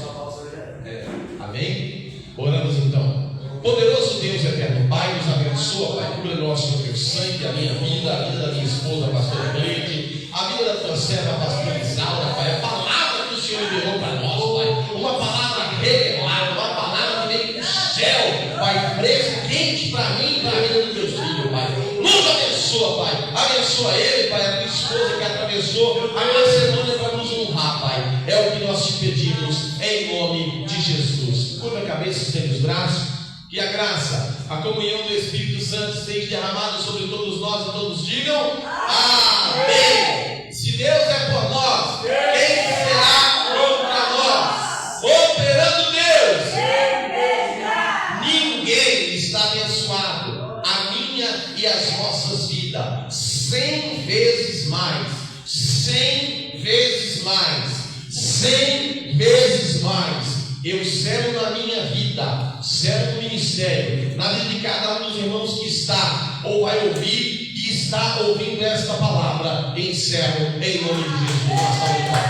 Amém? Oramos então. Poderoso Deus eterno, Pai, nos abençoa, Pai, cura nosso teu sangue, a minha vida, a vida da minha esposa, a pastora Cleide, a vida da tua serva, a pastora Isaura, Pai, a palavra que o Senhor enviou para nós, Pai, uma palavra revelada, uma palavra que veio do céu, Pai, fresca, quente para mim e para a vida dos teus filhos, Pai. Nos abençoa, Pai, abençoa ele, Pai, a tua esposa que atravessou a Macedônia para nos honrar, Pai, é o que nós te pedimos, em nome de Jesus. Curva a cabeça, estende os braços. Que a graça, a comunhão do Espírito Santo esteja derramada sobre todos nós e todos digam amém. Se Deus é por nós, quem será contra nós? Operando Deus, ninguém está abençoado, a minha e as vossas vidas, 100 vezes mais, 100 vezes mais, 100 vezes mais. Eu selo na minha vida, selo no ministério, na vida de cada um dos irmãos que está ou vai ouvir e está ouvindo esta palavra. Encerro em nome de Jesus.